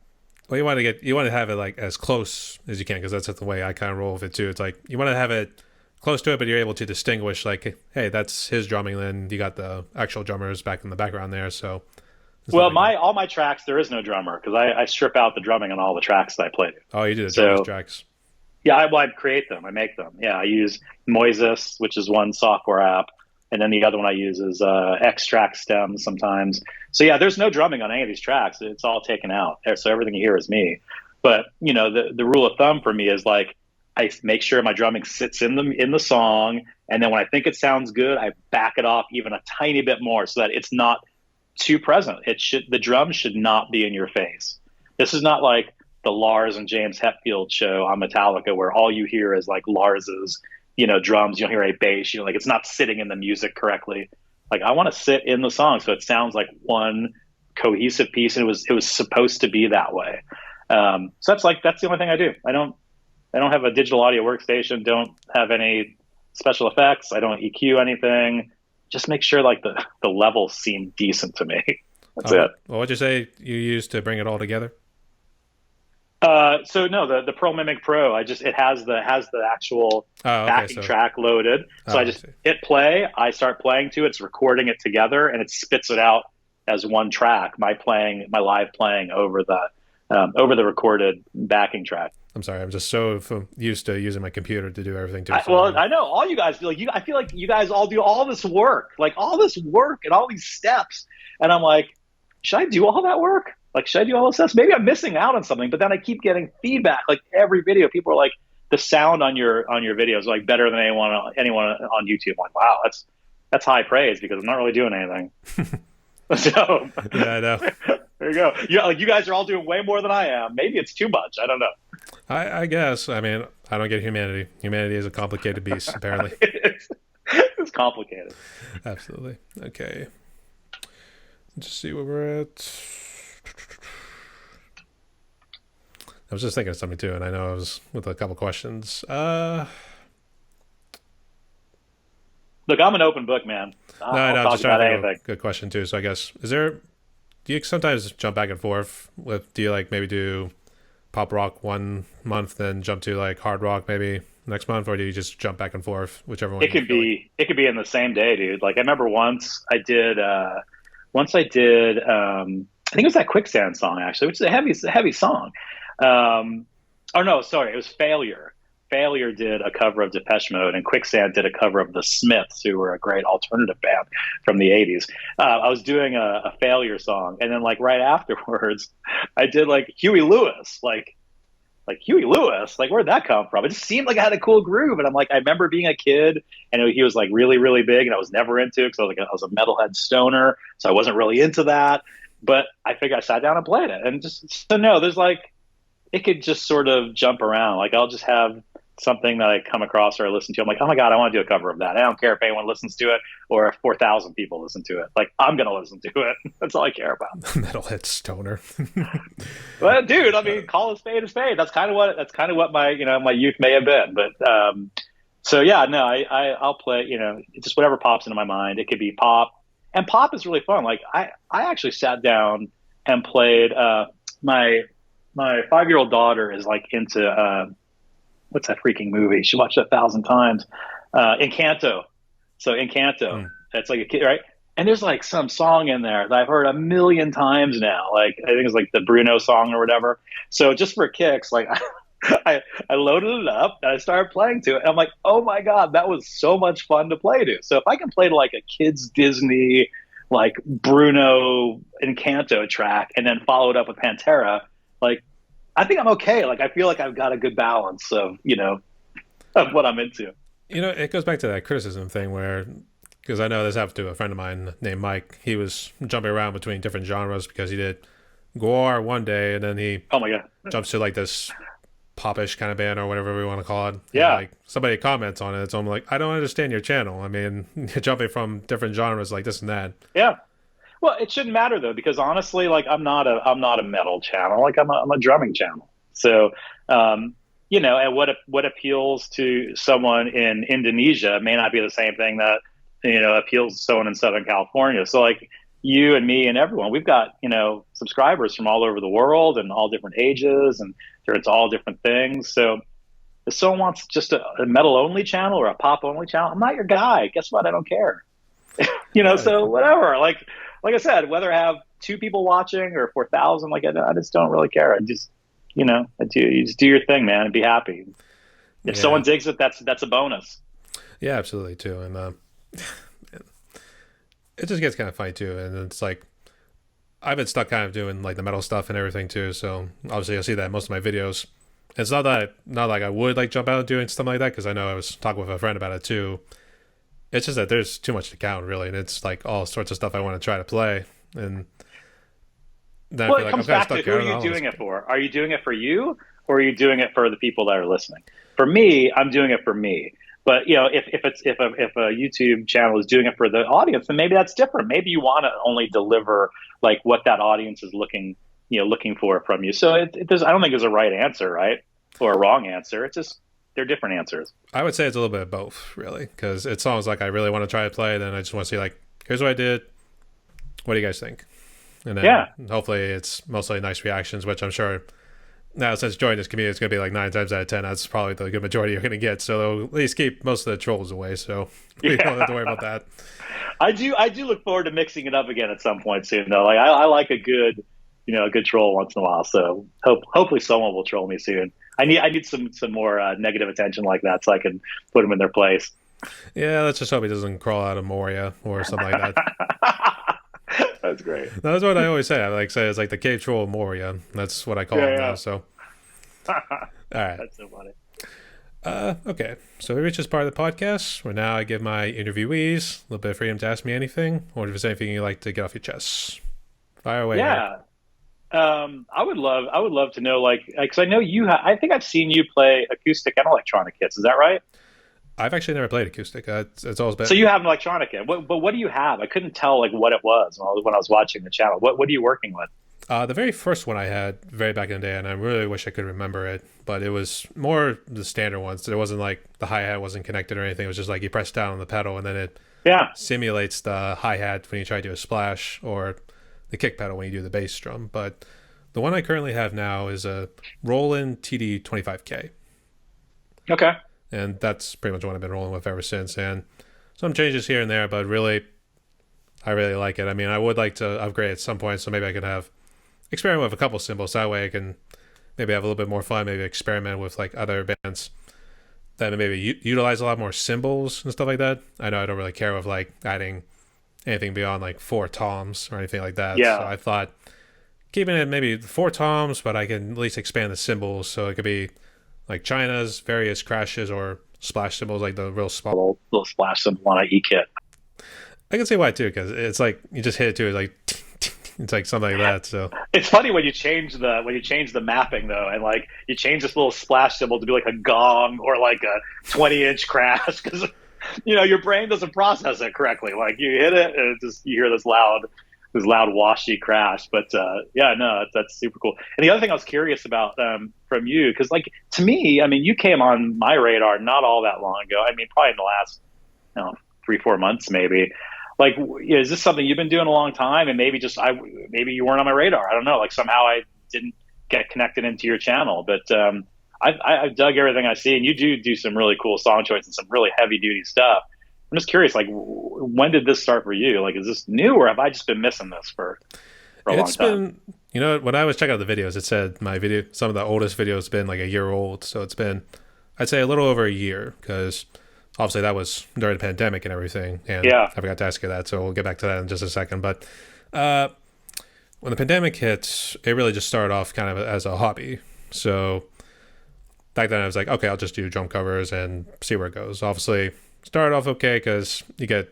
Speaker 2: Well, you want to have it like as close as you can, because that's the way I kind of roll with it too. It's like you want to have it close to it, but you're able to distinguish like, hey, that's his drumming. Then you got the actual drummers back in the background there. So,
Speaker 1: well, all my tracks, there is no drummer, because I strip out the drumming on all the tracks that I play.
Speaker 2: Oh, you do the drummers tracks.
Speaker 1: Yeah, I create them. I make them. Yeah, I use Moises, which is one software app, and then the other one I use is Extract Stems sometimes. So yeah, there's no drumming on any of these tracks. It's all taken out. So everything you hear is me. But the rule of thumb for me is like, I make sure my drumming sits in the song, and then when I think it sounds good, I back it off even a tiny bit more so that it's not too present. The drum should not be in your face. This is not like the Lars and James Hetfield show on Metallica, where all you hear is like Lars's, drums. You don't hear a bass. Like it's not sitting in the music correctly. Like I want to sit in the song so it sounds like one cohesive piece, and it was supposed to be that way. So that's the only thing I do. I don't have a digital audio workstation. Don't have any special effects. I don't EQ anything. Just make sure like the levels seem decent to me. That's it.
Speaker 2: Well, what'd you say you used to bring it all together?
Speaker 1: So no, the Pro Mimic Pro, it has the actual backing track loaded. So I just hit play. I start playing to it. It's recording it together, and it spits it out as one track. My live playing over the recorded backing track.
Speaker 2: I'm sorry. I'm just so used to using my computer to do everything too.
Speaker 1: I know all you guys feel like I feel like you guys all do all this work and all these steps, and I'm like, should I do all that work? Like, should I do all this stuff? Maybe I'm missing out on something. But then I keep getting feedback. Like every video, people are like, the sound on your videos is like better than anyone on YouTube. I'm like, wow, that's high praise, because I'm not really doing anything. So
Speaker 2: yeah, I know.
Speaker 1: There you go. You guys are all doing way more than I am. Maybe it's too much. I don't know.
Speaker 2: I guess. I mean, I don't get humanity. Humanity is a complicated beast, apparently.
Speaker 1: It's complicated.
Speaker 2: Absolutely. Okay. Let's see where we're at. I was just thinking of something too, and I know I was with a couple questions.
Speaker 1: Look, I'm an open book, man. I'll
Speaker 2: no,
Speaker 1: talk
Speaker 2: just
Speaker 1: about
Speaker 2: trying to
Speaker 1: anything.
Speaker 2: think of a good question too. So I guess, do you sometimes jump back and forth do you like maybe do pop rock one month, then jump to like hard rock maybe next month, or do you just jump back and forth, whichever one?
Speaker 1: It could be in the same day, dude. Like I remember once I did I think it was that Quicksand song actually, which is a heavy song. Oh no, sorry, it was Failure. Failure did a cover of Depeche Mode, and Quicksand did a cover of the Smiths, who were a great alternative band from the 80s. I was doing a Failure song, and then like right afterwards, I did like Huey Lewis, like Huey Lewis, like where'd that come from? It just seemed like I had a cool groove, and I'm like, I remember being a kid, and he was like really, really big, and I was never into it because I was a metalhead stoner, so I wasn't really into that. but I think I sat down and played it, and just so no, there's like it could just sort of jump around. Like I'll just have something that I come across or I listen to. I'm like, oh my god, I want to do a cover of that. I don't care if anyone listens to it or if 4,000 people listen to it. Like I'm gonna listen to it. That's all I care about.
Speaker 2: Metalhead stoner.
Speaker 1: Well, dude, I
Speaker 2: uh,
Speaker 1: mean, call a spade a spade. That's kind of what my my youth may have been. But so yeah, no, I'll play. Just whatever pops into my mind. It could be pop, and pop is really fun. Like I actually sat down and played. My 5-year-old daughter is like into what's that freaking movie? She watched it 1,000 times. Encanto. So Encanto.
Speaker 2: mm.
Speaker 1: That's like a kid, right? And there's like some song in there that I've heard a million times now. Like I think it's like the Bruno song or whatever. So just for kicks, like I loaded it up and I started playing to it. And I'm like, oh my God, that was so much fun to play to. So if I can play to like a kid's Disney, like Bruno Encanto track and then follow it up with Pantera, like I think I'm okay. Like I feel like I've got a good balance of, of what I'm into.
Speaker 2: It goes back to that criticism thing where, because I know this happened to a friend of mine named Mike. He was jumping around between different genres because he did gore one day and then he
Speaker 1: Oh my God.
Speaker 2: jumps to like this popish kind of band or whatever we want to call it. And
Speaker 1: Yeah.
Speaker 2: like somebody comments on it, so I'm like, I don't understand your channel. I mean, you're jumping from different genres like this and that.
Speaker 1: Yeah. Well, it shouldn't matter though, because honestly, like I'm not a metal channel. Like I'm a drumming channel. So, and what appeals to someone in Indonesia may not be the same thing that appeals to someone in Southern California. So, like you and me and everyone, we've got subscribers from all over the world and all different ages, and it's all different things. So, if someone wants just a metal only channel or a pop only channel, I'm not your guy. Guess what? I don't care.
Speaker 2: Yeah,
Speaker 1: So whatever. Like I said, whether I have two people watching or 4,000, like I just don't really care. I just, you just do your thing, man, and be happy. If
Speaker 2: yeah,
Speaker 1: someone digs it, that's a bonus.
Speaker 2: yeah, absolutely too. And it just gets kind of funny too. And it's like I've been stuck kind of doing like the metal stuff and everything too. So obviously I see that in most of my videos. It's not like I would like jump out and doing stuff like that because I know I was talking with a friend about it too. It's just that there's too much to count really, and it's like all sorts of stuff I want to try to play, and then I
Speaker 1: Well,
Speaker 2: feel
Speaker 1: it
Speaker 2: like I'm
Speaker 1: comes
Speaker 2: kind of
Speaker 1: back to
Speaker 2: stuck
Speaker 1: who
Speaker 2: here.
Speaker 1: are
Speaker 2: I don't
Speaker 1: you
Speaker 2: know.
Speaker 1: doing it for? Are you doing it for you, or are you doing it for the people that are listening? For me, I'm doing it for me. But if a YouTube channel is doing it for the audience, then maybe that's different. Maybe you want to only deliver like what that audience is looking for from you. So I don't think there's a right answer, right, or a wrong answer. It's just they're different answers.
Speaker 2: I would say it's a little bit of both, really, because it sounds like I really want to try to play, then I just want to see like, here's what I did. What do you guys think? And then
Speaker 1: Yeah,
Speaker 2: hopefully it's mostly nice reactions, which I'm sure now since joining this community, it's going to be like 9 times out of 10. That's probably the good majority you're going to get. So they'll at least keep most of the trolls away. So we don't have to worry
Speaker 1: yeah.
Speaker 2: about that.
Speaker 1: I do look forward to mixing it up again at some point soon, though. Like I like a good troll once in a while. So hopefully someone will troll me soon. I need some more negative attention like that so I can put them in their place.
Speaker 2: Yeah, let's just hope he doesn't crawl out of Moria or something like that.
Speaker 1: That's great.
Speaker 2: That's what I always say. I like say it's like the cave troll of Moria. That's what I call him now.
Speaker 1: Yeah,
Speaker 2: So
Speaker 1: yeah.
Speaker 2: all right.
Speaker 1: That's so funny.
Speaker 2: Okay. So we reach this part of the podcast where now I give my interviewees a little bit of freedom to ask me anything, or if there's anything you'd like to get off your chest. Fire away, Eric.
Speaker 1: Yeah. I would love to know, like, because I know I think I've seen you play acoustic and electronic kits. Is that right?
Speaker 2: I've actually never played acoustic. It's always
Speaker 1: So
Speaker 2: been.
Speaker 1: you have an electronic kit. But what do you have? I couldn't tell like what it was when I was watching the channel. What are you working with?
Speaker 2: The very first one I had very back in the day, and I really wish I could remember it, but it was more the standard ones. It wasn't like the hi-hat wasn't connected or anything. It was just like you press down on the pedal, and then it
Speaker 1: Yeah.
Speaker 2: simulates the hi-hat when you try to do a splash, or the kick pedal when you do the bass drum. But the one I currently have now is a Roland TD25K,
Speaker 1: Okay.
Speaker 2: and that's pretty much what I've been rolling with ever since. And some changes here and there, but really, I really like it. I mean, I would like to upgrade at some point, so maybe I can have experiment with a couple cymbals. That way I can maybe have a little bit more fun, maybe experiment with like other bands that maybe utilize a lot more cymbals and stuff like that. I know I don't really care with like adding anything beyond like 4 toms or anything like that. So
Speaker 1: Yeah.
Speaker 2: I thought keeping it maybe 4 toms, but I can at least expand the cymbals so it could be like China's various crashes or splash cymbals, like the real
Speaker 1: A
Speaker 2: small.
Speaker 1: little splash symbol on a E kit.
Speaker 2: I can see why too, because it's like you just hit it too, it's like It's like something like that. So
Speaker 1: It's funny when you change the mapping though, and like you change this little splash symbol to be like a gong or like a 20-inch crash because your brain doesn't process it correctly. Like you hit it and it just you hear this loud washy crash. But yeah, no, that's super cool. And the other thing I was curious about from you, because like to me, I mean, you came on my radar not all that long ago. I mean, probably in the last, 3-4 months maybe. Like, is this something you've been doing a long time, and maybe you weren't on my radar? I don't know. Like somehow I didn't get connected into your channel, but I've dug everything I see, and you do some really cool song choices and some really heavy duty stuff. I'm just curious, like, when did this start for you? Like, is this new, or have I just been missing this for a long
Speaker 2: it's
Speaker 1: time?
Speaker 2: been, when I was checking out the videos, it said some of the oldest videos been like a year old. So it's been, I'd say a little over a year because obviously that was during the pandemic and everything. And
Speaker 1: Yeah,
Speaker 2: I forgot to ask you that. So we'll get back to that in just a second. But uh, when the pandemic hit, it really just started off kind of as a hobby. So back then I was like, okay, I'll just do drum covers and see where it goes. Obviously, started off okay because you get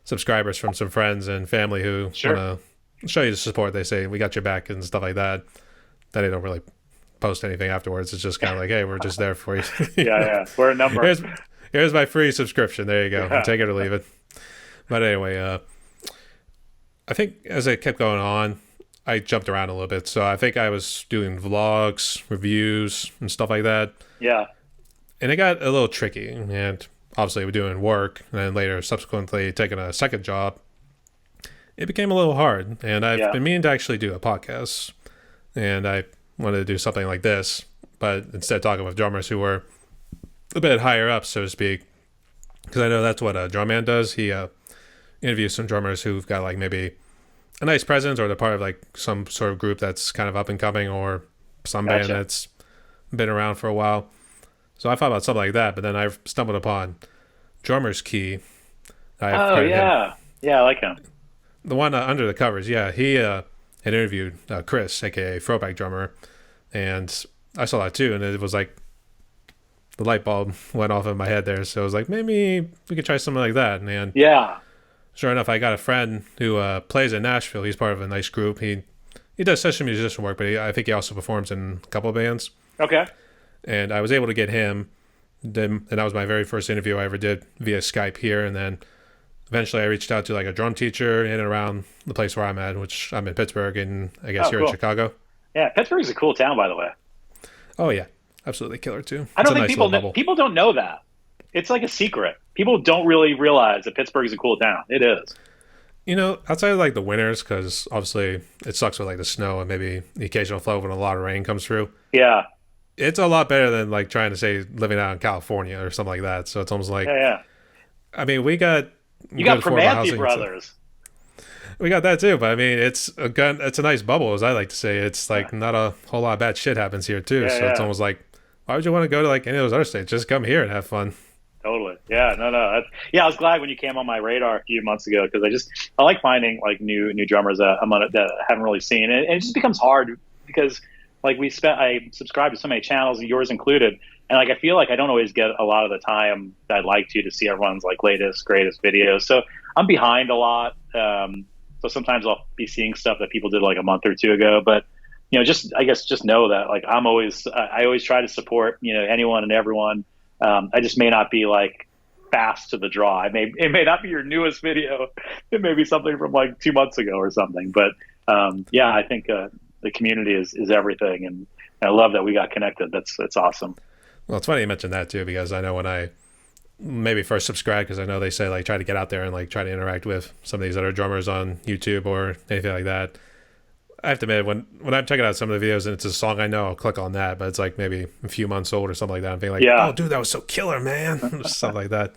Speaker 2: subscribers from some friends and family who
Speaker 1: sure.
Speaker 2: want to show you the support. They say, we got your back and stuff like that. Then they don't really post anything afterwards. It's just kind of like, hey, we're just there for you.
Speaker 1: Yeah, yeah. We're a number.
Speaker 2: Here's my free subscription. There you go.
Speaker 1: Yeah.
Speaker 2: Take it or leave it. But anyway, I think as it kept going on, I jumped around a little bit. So I think I was doing vlogs, reviews, and stuff like that.
Speaker 1: Yeah,
Speaker 2: And it got a little tricky. And obviously, we're doing work, and then later, subsequently, taking a second job. It became a little hard. And I've
Speaker 1: yeah.
Speaker 2: been meaning to actually do a podcast. And I wanted to do something like this, but instead talking with drummers who were a bit higher up, so to speak, because I know that's what a drum man does. He interviews some drummers who've got like maybe a nice presence, or they're part of like some sort of group that's kind of up and coming, or some band
Speaker 1: Gotcha.
Speaker 2: that's been around for a while. So I thought about something like that, but then I stumbled upon Drummer's Key. I've
Speaker 1: Oh
Speaker 2: heard him,
Speaker 1: yeah, yeah. I like him.
Speaker 2: the one under the covers. Yeah, he had interviewed Chris, aka Throwback Drummer, and I saw that too, and it was like the light bulb went off in my head there. So I was like, maybe we could try something like that. And
Speaker 1: Yeah.
Speaker 2: sure enough, I got a friend who plays in Nashville. He's part of a nice group. He does session musician work, but I think he also performs in a couple of bands.
Speaker 1: Okay.
Speaker 2: And I was able to get him. And that was my very first interview I ever did via Skype here. And then eventually I reached out to like a drum teacher in and around the place where I'm at, which I'm in Pittsburgh, and I guess
Speaker 1: Oh,
Speaker 2: you're in
Speaker 1: cool.
Speaker 2: Chicago.
Speaker 1: Yeah, Pittsburgh's a cool town, by the way.
Speaker 2: Oh, yeah. Absolutely killer, too.
Speaker 1: I
Speaker 2: It's
Speaker 1: don't
Speaker 2: a
Speaker 1: think
Speaker 2: nice
Speaker 1: people
Speaker 2: little bubble.
Speaker 1: people don't know that. It's like a secret. People don't really realize that Pittsburgh is a cool town. It is.
Speaker 2: Outside of like the winters, because obviously it sucks with like the snow and maybe the occasional flood when a lot of rain comes through.
Speaker 1: Yeah,
Speaker 2: It's a lot better than like trying to say living out in California or something like that. So it's almost like,
Speaker 1: yeah, yeah.
Speaker 2: I mean, we got
Speaker 1: You got
Speaker 2: good affordable
Speaker 1: Primanti
Speaker 2: housing.
Speaker 1: Brothers.
Speaker 2: We got that too, but I mean, it's a nice bubble, as I like to say. It's
Speaker 1: Yeah,
Speaker 2: like not a whole lot of bad shit happens here too.
Speaker 1: yeah,
Speaker 2: So it's
Speaker 1: yeah.
Speaker 2: almost like, why would you want to go to like any of those other states? Just come here and have fun.
Speaker 1: Totally. Yeah, no, no. Yeah, I was glad when you came on my radar a few months ago because I like finding like new drummers that that I haven't really seen, and it just becomes hard because like I subscribe to so many channels, yours included, and like I feel like I don't always get a lot of the time that I'd like to see everyone's like latest greatest videos. So I'm behind a lot. So sometimes I'll be seeing stuff that people did like a month or two ago, but just know that like I always try to support anyone and everyone. I just may not be like fast to the draw. It may not be your newest video. It may be something from like 2 months ago or something. But yeah, I think the community is everything, and I love that we got connected. That's awesome.
Speaker 2: Well, it's funny you mentioned that too, because I know when I maybe first subscribed, because I know they say like try to get out there and like try to interact with some of these other drummers on YouTube or anything like that. I have to admit, when I'm checking out some of the videos and it's a song I know, I'll click on that, but it's like maybe a few months old or something like that. I'm thinking like,
Speaker 1: Yeah,
Speaker 2: oh, dude, that was so killer, man. Stuff like that.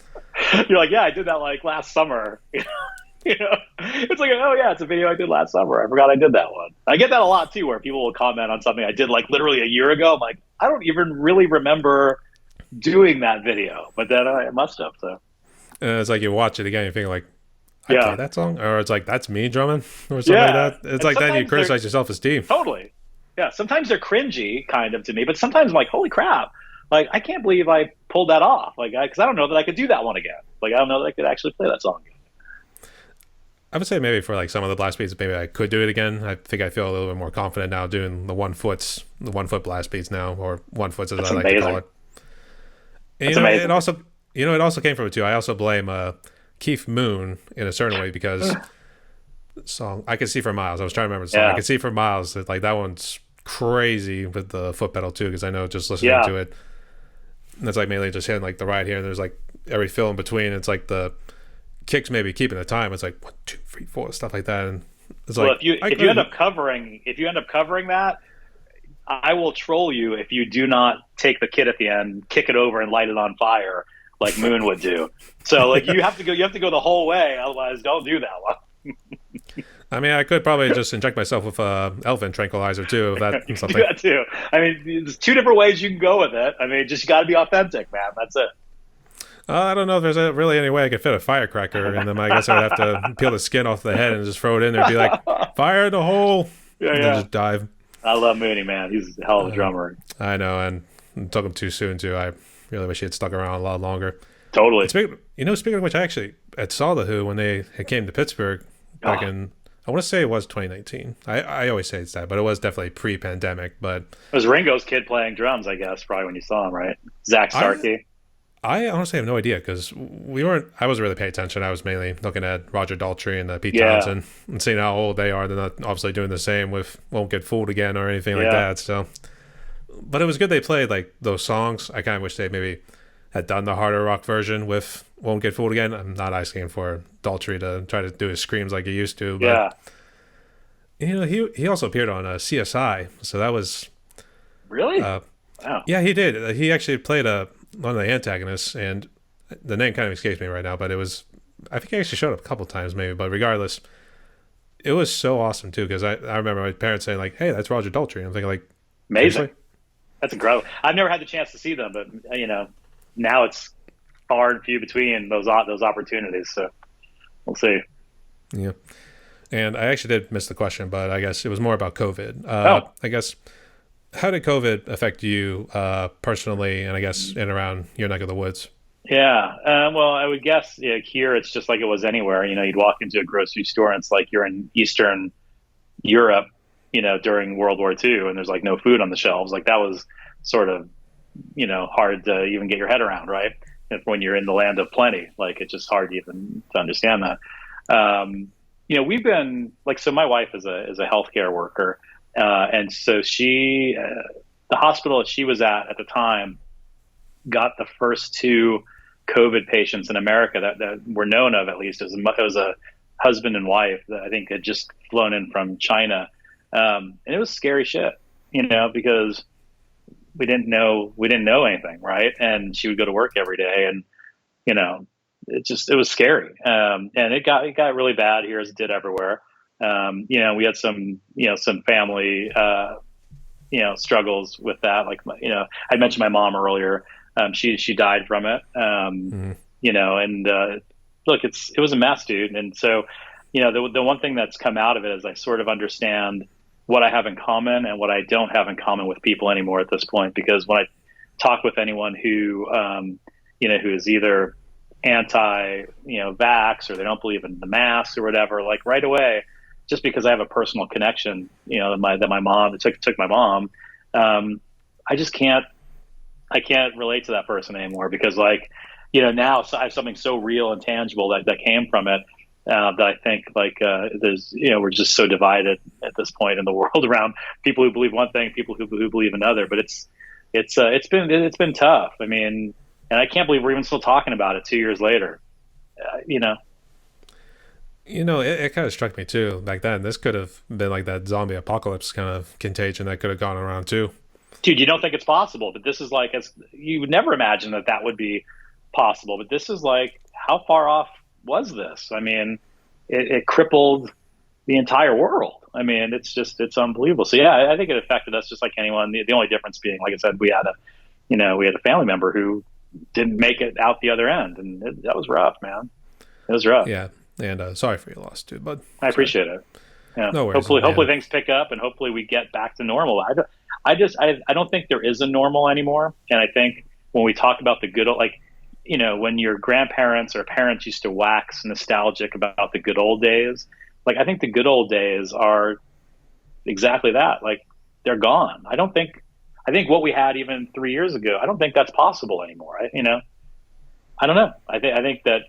Speaker 1: you're like, yeah, I did that like last summer. It's like, oh yeah, it's a video I did last summer. I forgot I did that one. I get that a lot too, where people will comment on something I did like literally a year ago. I'm like, I don't even really remember doing that video, but then I must have. So
Speaker 2: And it's like you watch it again, you're thinking like, I
Speaker 1: yeah,
Speaker 2: played that song? Or it's like, that's me drumming? Or something like
Speaker 1: yeah,
Speaker 2: that. It's
Speaker 1: and
Speaker 2: like then you
Speaker 1: sometimes they're
Speaker 2: criticize your self-esteem.
Speaker 1: totally, yeah. Sometimes they're cringy, kind of to me, but sometimes I'm like, holy crap! Like I can't believe I pulled that off. Like because I don't know that I could do that one again. Like I don't know that I could actually play that song again.
Speaker 2: I would say maybe for like some of the blast beats, maybe I could do it again. I think I feel a little bit more confident now doing the 1 foot blast beats now, or 1 foots as
Speaker 1: That's
Speaker 2: I like to call
Speaker 1: amazing.
Speaker 2: it. And,
Speaker 1: That's amazing.
Speaker 2: it also came from it too. I also blame Keith Moon in a certain way because the song "I Could See for Miles." I was trying to remember the song. I
Speaker 1: Yeah.
Speaker 2: could see for miles. Like that one's crazy with the foot pedal too, because I know just listening
Speaker 1: Yeah.
Speaker 2: to it, it's like mainly just hitting like the right here, and there's like every fill in between. It's like the kicks maybe keeping the time. It's like 1, 2, 3, 4, stuff like that, and it's
Speaker 1: Well,
Speaker 2: like I
Speaker 1: if you end
Speaker 2: could.
Speaker 1: up covering that, I will troll you if you do not take the kit at the end, kick it over, and light it on fire like Moon would do. So like you have to go the whole way. Otherwise, don't do that one.
Speaker 2: I mean, I could probably just inject myself with elephant tranquilizer too, if
Speaker 1: You
Speaker 2: that's
Speaker 1: can do
Speaker 2: something.
Speaker 1: that too. I mean, there's two different ways you can go with it. I mean, just got to be authentic, man. That's it.
Speaker 2: I don't know if there's really any way I could fit a firecracker in them. I guess I would have to peel the skin off the head and just throw it in there and be like, fire in the hole,
Speaker 1: Yeah,
Speaker 2: and then
Speaker 1: yeah.
Speaker 2: just dive.
Speaker 1: I love Mooney, man. He's a hell of a drummer.
Speaker 2: I know, and it took him too soon too. I really wish he had stuck around a lot longer.
Speaker 1: Totally.
Speaker 2: Speaking of which, I actually saw the Who when they came to Pittsburgh back
Speaker 1: Oh,
Speaker 2: in. I want to say it was 2019. I always say it's that, but it was definitely pre-pandemic. But
Speaker 1: it was Ringo's kid playing drums, I guess, probably when you saw him, right? Zach
Speaker 2: I
Speaker 1: Starkey.
Speaker 2: I honestly have no idea because we weren't. I wasn't really paying attention. I was mainly looking at Roger Daltrey and Pete
Speaker 1: Yeah,
Speaker 2: Townsend and seeing how old they are. They're not obviously doing the same with "Won't Get Fooled Again" or anything like
Speaker 1: yeah.
Speaker 2: that. So, but it was good they played like those songs. I kind of wish they maybe had done the harder rock version with "Won't Get Fooled Again." I'm not asking for Daltrey to try to do his screams like he used to, but
Speaker 1: Yeah.
Speaker 2: he also appeared on CSI, so that was
Speaker 1: Really?
Speaker 2: uh,
Speaker 1: Wow.
Speaker 2: yeah, he did. He actually played one of the antagonists, and the name kind of escapes me right now, but it was, I think he actually showed up a couple times maybe, but regardless, it was so awesome too, because I remember my parents saying like, hey, that's Roger Daltrey. I'm thinking like,
Speaker 1: Amazing.
Speaker 2: seriously?
Speaker 1: That's incredible. I've never had the chance to see them, but now it's far and few between those opportunities. So we'll see.
Speaker 2: Yeah. And I actually did miss the question, but I guess it was more about COVID.
Speaker 1: Oh,
Speaker 2: I guess, how did COVID affect you personally, and I guess in around your neck of the woods?
Speaker 1: yeah. Well, I would guess here it's just like it was anywhere. You'd walk into a grocery store and it's like you're in Eastern Europe, during World War II, and there's like no food on the shelves. Like that was sort of, hard to even get your head around, right? When you're in the land of plenty, like it's just hard even to understand that. We've been like, so my wife is a healthcare worker, and so the hospital that she was at the time, got the first two COVID patients in America that were known of, at least. It was a husband and wife that I think had just flown in from China. And it was scary shit, because we didn't know anything. Right. And she would go to work every day, and, it was scary. And it got really bad here, as it did everywhere. We had some family, struggles with that. Like, I mentioned my mom earlier. She died from it.
Speaker 2: Mm-hmm.
Speaker 1: And look, it was a mess, dude. And so, the one thing that's come out of it is I sort of understand what I have in common and what I don't have in common with people anymore at this point. Because when I talk with anyone who, who is either anti, vax, or they don't believe in the masks or whatever, like right away, just because I have a personal connection, that my mom, it took my mom, I just I can't relate to that person anymore, because like, now I have something so real and tangible that came from it, that I think like, there's, we're just so divided at this point in the world around people who believe one thing, people who believe another. But it's been tough. I mean, and I can't believe we're even still talking about it 2 years later.
Speaker 2: It kind of struck me too back then. This could have been like that zombie apocalypse kind of contagion that could have gone around too.
Speaker 1: Dude, you don't think it's possible, but this is like, you would never imagine that would be possible. But this is like, how far off was this? I mean, it crippled the entire world. I mean, it's unbelievable. So yeah, I think it affected us just like anyone. The only difference being, like I said, we had a family member who didn't make it out the other end, and that was rough, man. It was rough.
Speaker 2: Yeah, and sorry for your loss, dude. But
Speaker 1: I appreciate it. Yeah.
Speaker 2: no worries.
Speaker 1: Hopefully things pick up, and hopefully we get back to normal. I don't think there is a normal anymore. And I think when we talk about the good, like, when your grandparents or parents used to wax nostalgic about the good old days, like I think the good old days are exactly that. Like they're gone. I think what we had even 3 years ago, I don't think that's possible anymore. I don't know. I think that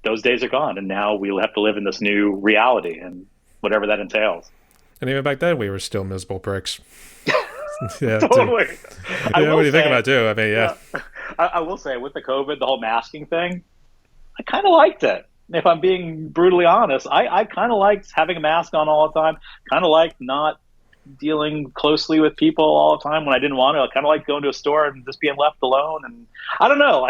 Speaker 1: those days are gone, and now we'll have to live in this new reality and whatever that entails.
Speaker 2: And even back then, we were still miserable pricks. Yeah, too.
Speaker 1: Totally. I
Speaker 2: Yeah, what
Speaker 1: will
Speaker 2: do you think
Speaker 1: say,
Speaker 2: about it too? I mean, yeah,
Speaker 1: yeah, I will say with the COVID, the whole masking thing, I kind of liked it. If I'm being brutally honest, I kind of liked having a mask on all the time. Kind of liked not dealing closely with people all the time when I didn't want to. I kind of liked going to a store and just being left alone. And I don't know.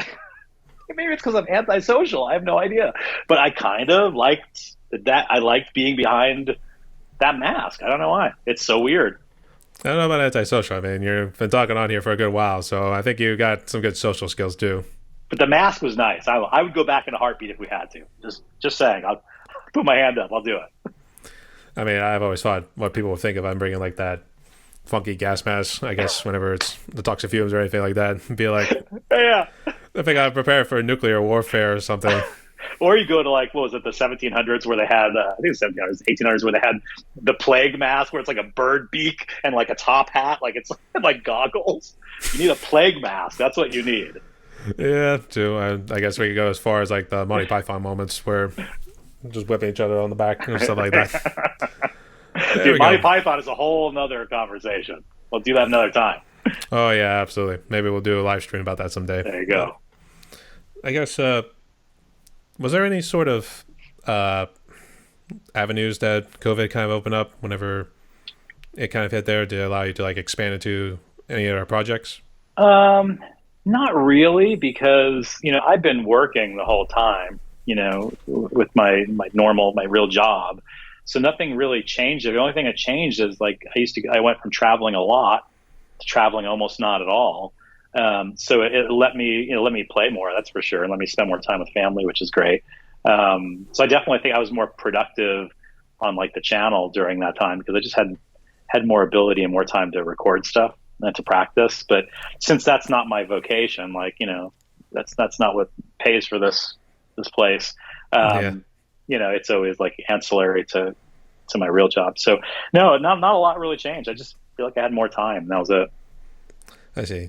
Speaker 1: Maybe it's because I'm antisocial. I have no idea. But I kind of liked that. I liked being behind that mask. I don't know why. It's so weird.
Speaker 2: I don't know about antisocial. I mean, you've been talking on here for a good while, so I think you got some good social skills too.
Speaker 1: But the mask was nice. I would go back in a heartbeat if we had to. Just saying. I'll put my hand up. I'll do it.
Speaker 2: I mean, I've always thought what people would think if I'm bringing like that funky gas mask. I guess whenever it's the toxic fumes or anything like that, be like,
Speaker 1: Yeah.
Speaker 2: I think I'm prepared for nuclear warfare or something.
Speaker 1: Or you go to like, what was it, the 1700s where they had, I think it was 1700s, 1800s where they had the plague mask where it's like a bird beak and like a top hat, like it's like goggles. You need a plague mask. That's what you need.
Speaker 2: Yeah, too. I guess we could go as far as like the Monty Python moments where just whipping each other on the back and stuff like that. There
Speaker 1: Dude,
Speaker 2: we
Speaker 1: Monty
Speaker 2: go.
Speaker 1: Python is a whole nother conversation. We'll do that another time.
Speaker 2: Oh yeah, absolutely. Maybe we'll do a live stream about that someday.
Speaker 1: There you go.
Speaker 2: I guess was there any sort of avenues that COVID kind of opened up whenever it kind of hit there to allow you to like expand into any other projects?
Speaker 1: Not really, because I've been working the whole time, with my real job. So nothing really changed. The only thing that changed is like I went from traveling a lot to traveling almost not at all. So it let me play more, that's for sure, and let me spend more time with family, which is great. So I definitely think I was more productive on like the channel during that time because I just had more ability and more time to record stuff and to practice. But since that's not my vocation, like that's not what pays for this place.
Speaker 2: Yeah,
Speaker 1: It's always like ancillary to my real job. So no, not a lot really changed. I just feel like I had more time. That was it.
Speaker 2: I see.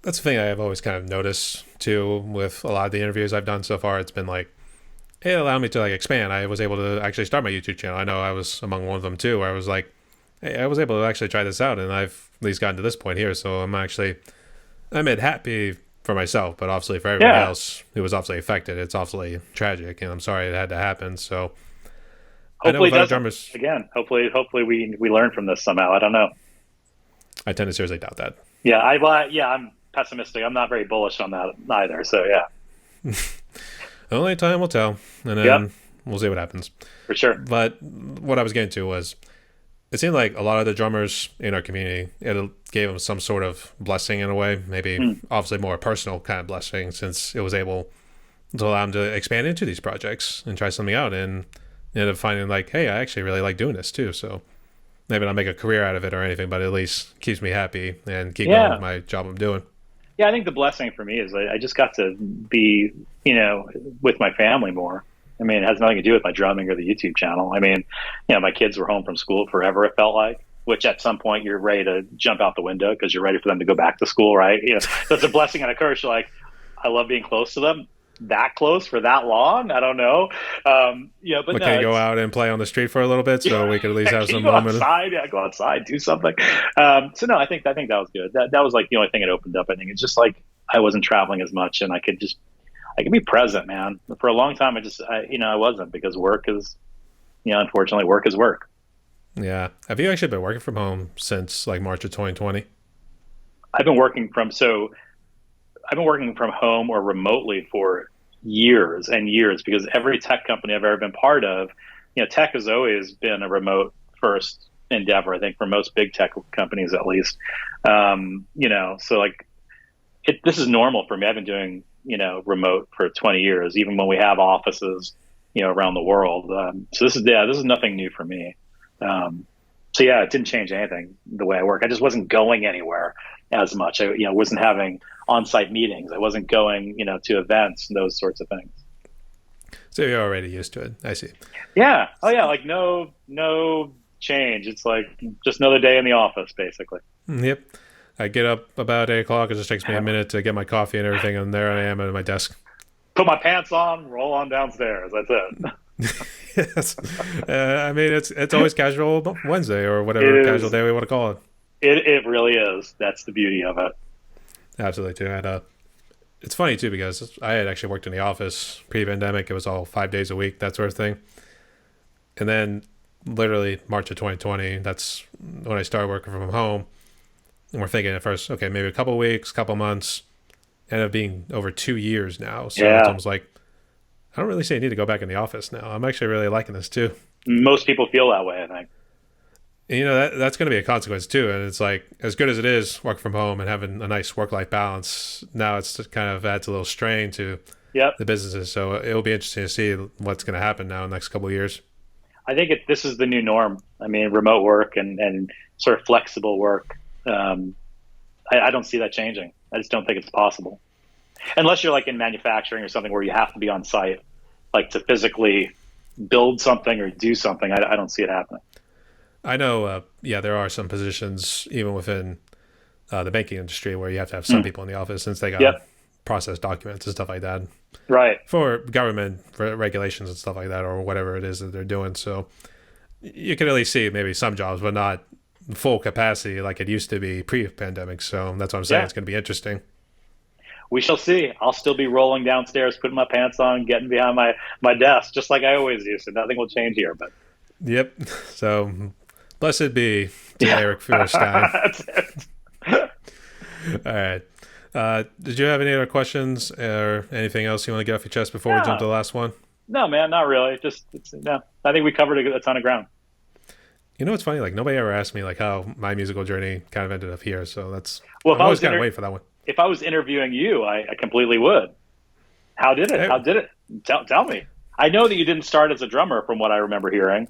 Speaker 2: That's the thing I've always kind of noticed too with a lot of the interviews I've done so far. It's been like, hey, it allowed me to like expand. I was able to actually start my YouTube channel. I know I was among one of them too, where I was like, hey, I was able to actually try this out, and I've at least gotten to this point here. So I'm happy for myself, but obviously for everyone
Speaker 1: Yeah.
Speaker 2: else who was obviously affected, it's awfully tragic, and I'm sorry it had to happen. So I know
Speaker 1: Hopefully
Speaker 2: with
Speaker 1: it
Speaker 2: other
Speaker 1: doesn't.
Speaker 2: drummers,
Speaker 1: Again, hopefully we learn from this somehow. I don't know.
Speaker 2: I tend to seriously doubt that.
Speaker 1: Yeah, I'm pessimistic. I'm not very bullish on that either. So yeah.
Speaker 2: Only time will tell, and then
Speaker 1: Yep,
Speaker 2: we'll see what happens.
Speaker 1: for sure.
Speaker 2: But what I was getting to was, it seemed like a lot of the drummers in our community, it gave them some sort of blessing in a way, maybe
Speaker 1: Mm.
Speaker 2: obviously more personal kind of blessing, since it was able to allow them to expand into these projects and try something out, and ended up finding like, hey, I actually really like doing this too. So maybe not make a career out of it or anything, but at least keeps me happy and keep going with
Speaker 1: Yeah.
Speaker 2: my job I'm doing.
Speaker 1: Yeah, I think the blessing for me is I just got to be, with my family more. I mean, it has nothing to do with my drumming or the YouTube channel. I mean, my kids were home from school forever, it felt like, which at some point you're ready to jump out the window because you're ready for them to go back to school, right? So it's a blessing and a curse. You're like, I love being close to them. That close for that long? I don't know. But
Speaker 2: But
Speaker 1: no,
Speaker 2: can you go
Speaker 1: it's,
Speaker 2: out and play on the street for a little bit so we could at least have
Speaker 1: can you
Speaker 2: some
Speaker 1: go
Speaker 2: moment?
Speaker 1: outside? Yeah, go outside, do something. So no, I think that was good. That was like the only thing it opened up. I think it's just like I wasn't traveling as much, and I could be present, man. For a long time, I wasn't, because work is, unfortunately, work is work.
Speaker 2: Yeah. Have you actually been working from home since like March of 2020?
Speaker 1: I've been working from so I've been working from home or remotely for years and years, because every tech company I've ever been part of, tech has always been a remote first endeavor, I think, for most big tech companies, at least. So like this is normal for me. I've been doing, remote for 20 years, even when we have offices, around the world. So this is nothing new for me. So yeah, it didn't change anything the way I work. I just wasn't going anywhere as much. I, wasn't having on-site meetings. I wasn't going, to events and those sorts of things.
Speaker 2: So you're already used to it. I see.
Speaker 1: Yeah. Oh yeah. Like no change. It's like just another day in the office, basically.
Speaker 2: Yep. I get up about 8 o'clock. It just takes me a minute to get my coffee and everything, and there I am at my desk.
Speaker 1: Put my pants on, roll on downstairs. That's it.
Speaker 2: Yes. I mean, it's always casual Wednesday or whatever
Speaker 1: It
Speaker 2: casual
Speaker 1: is.
Speaker 2: day we want to call it.
Speaker 1: It really is. That's the beauty of it.
Speaker 2: Absolutely, too. And it's funny too because I had actually worked in the office pre-pandemic. It was all 5 days a week, that sort of thing. And then, literally March of 2020, that's when I started working from home. And we're thinking at first, okay, maybe a couple of weeks, couple months. Ended up being over 2 years now. So it's
Speaker 1: Yeah.
Speaker 2: almost like I don't really say I need to go back in the office now. I'm actually really liking this too.
Speaker 1: Most people feel that way, I think.
Speaker 2: And, that's going to be a consequence too. And it's like as good as it is work from home and having a nice work-life balance. Now it's just kind of adds a little strain to
Speaker 1: Yep.
Speaker 2: the businesses. So it'll be interesting to see what's going to happen now in the next couple of years.
Speaker 1: I think this is the new norm. I mean, remote work and sort of flexible work. I don't see that changing. I just don't think it's possible. Unless you're like in manufacturing or something where you have to be on site, like to physically build something or do something. I don't see it happening.
Speaker 2: I know, there are some positions even within the banking industry where you have to have some
Speaker 1: Mm.
Speaker 2: people in the office since they got to
Speaker 1: Yep.
Speaker 2: process documents and stuff like that
Speaker 1: Right.
Speaker 2: for government regulations and stuff like that or whatever it is that they're doing. So you can at least see maybe some jobs, but not full capacity like it used to be pre-pandemic. So that's what I'm saying.
Speaker 1: Yeah.
Speaker 2: It's going to be interesting.
Speaker 1: We shall see. I'll still be rolling downstairs, putting my pants on, getting behind my desk, just like I always do. So nothing will change here. But
Speaker 2: Yep. So blessed be to
Speaker 1: yeah,
Speaker 2: Eric Feuerstein.
Speaker 1: that's it.
Speaker 2: All right. Did you have any other questions or anything else you want to get off your chest before we jump to
Speaker 1: No,
Speaker 2: the last one?
Speaker 1: no, man, not really. No. I think we covered a ton of ground.
Speaker 2: It's funny. Like nobody ever asked me like how my musical journey kind of ended up here. So
Speaker 1: Well,
Speaker 2: I'm always kind of waiting for that one.
Speaker 1: if I was interviewing you, I completely would. How did it?
Speaker 2: Hey,
Speaker 1: How did it? Tell me. I know that you didn't start as a drummer, from what I remember hearing.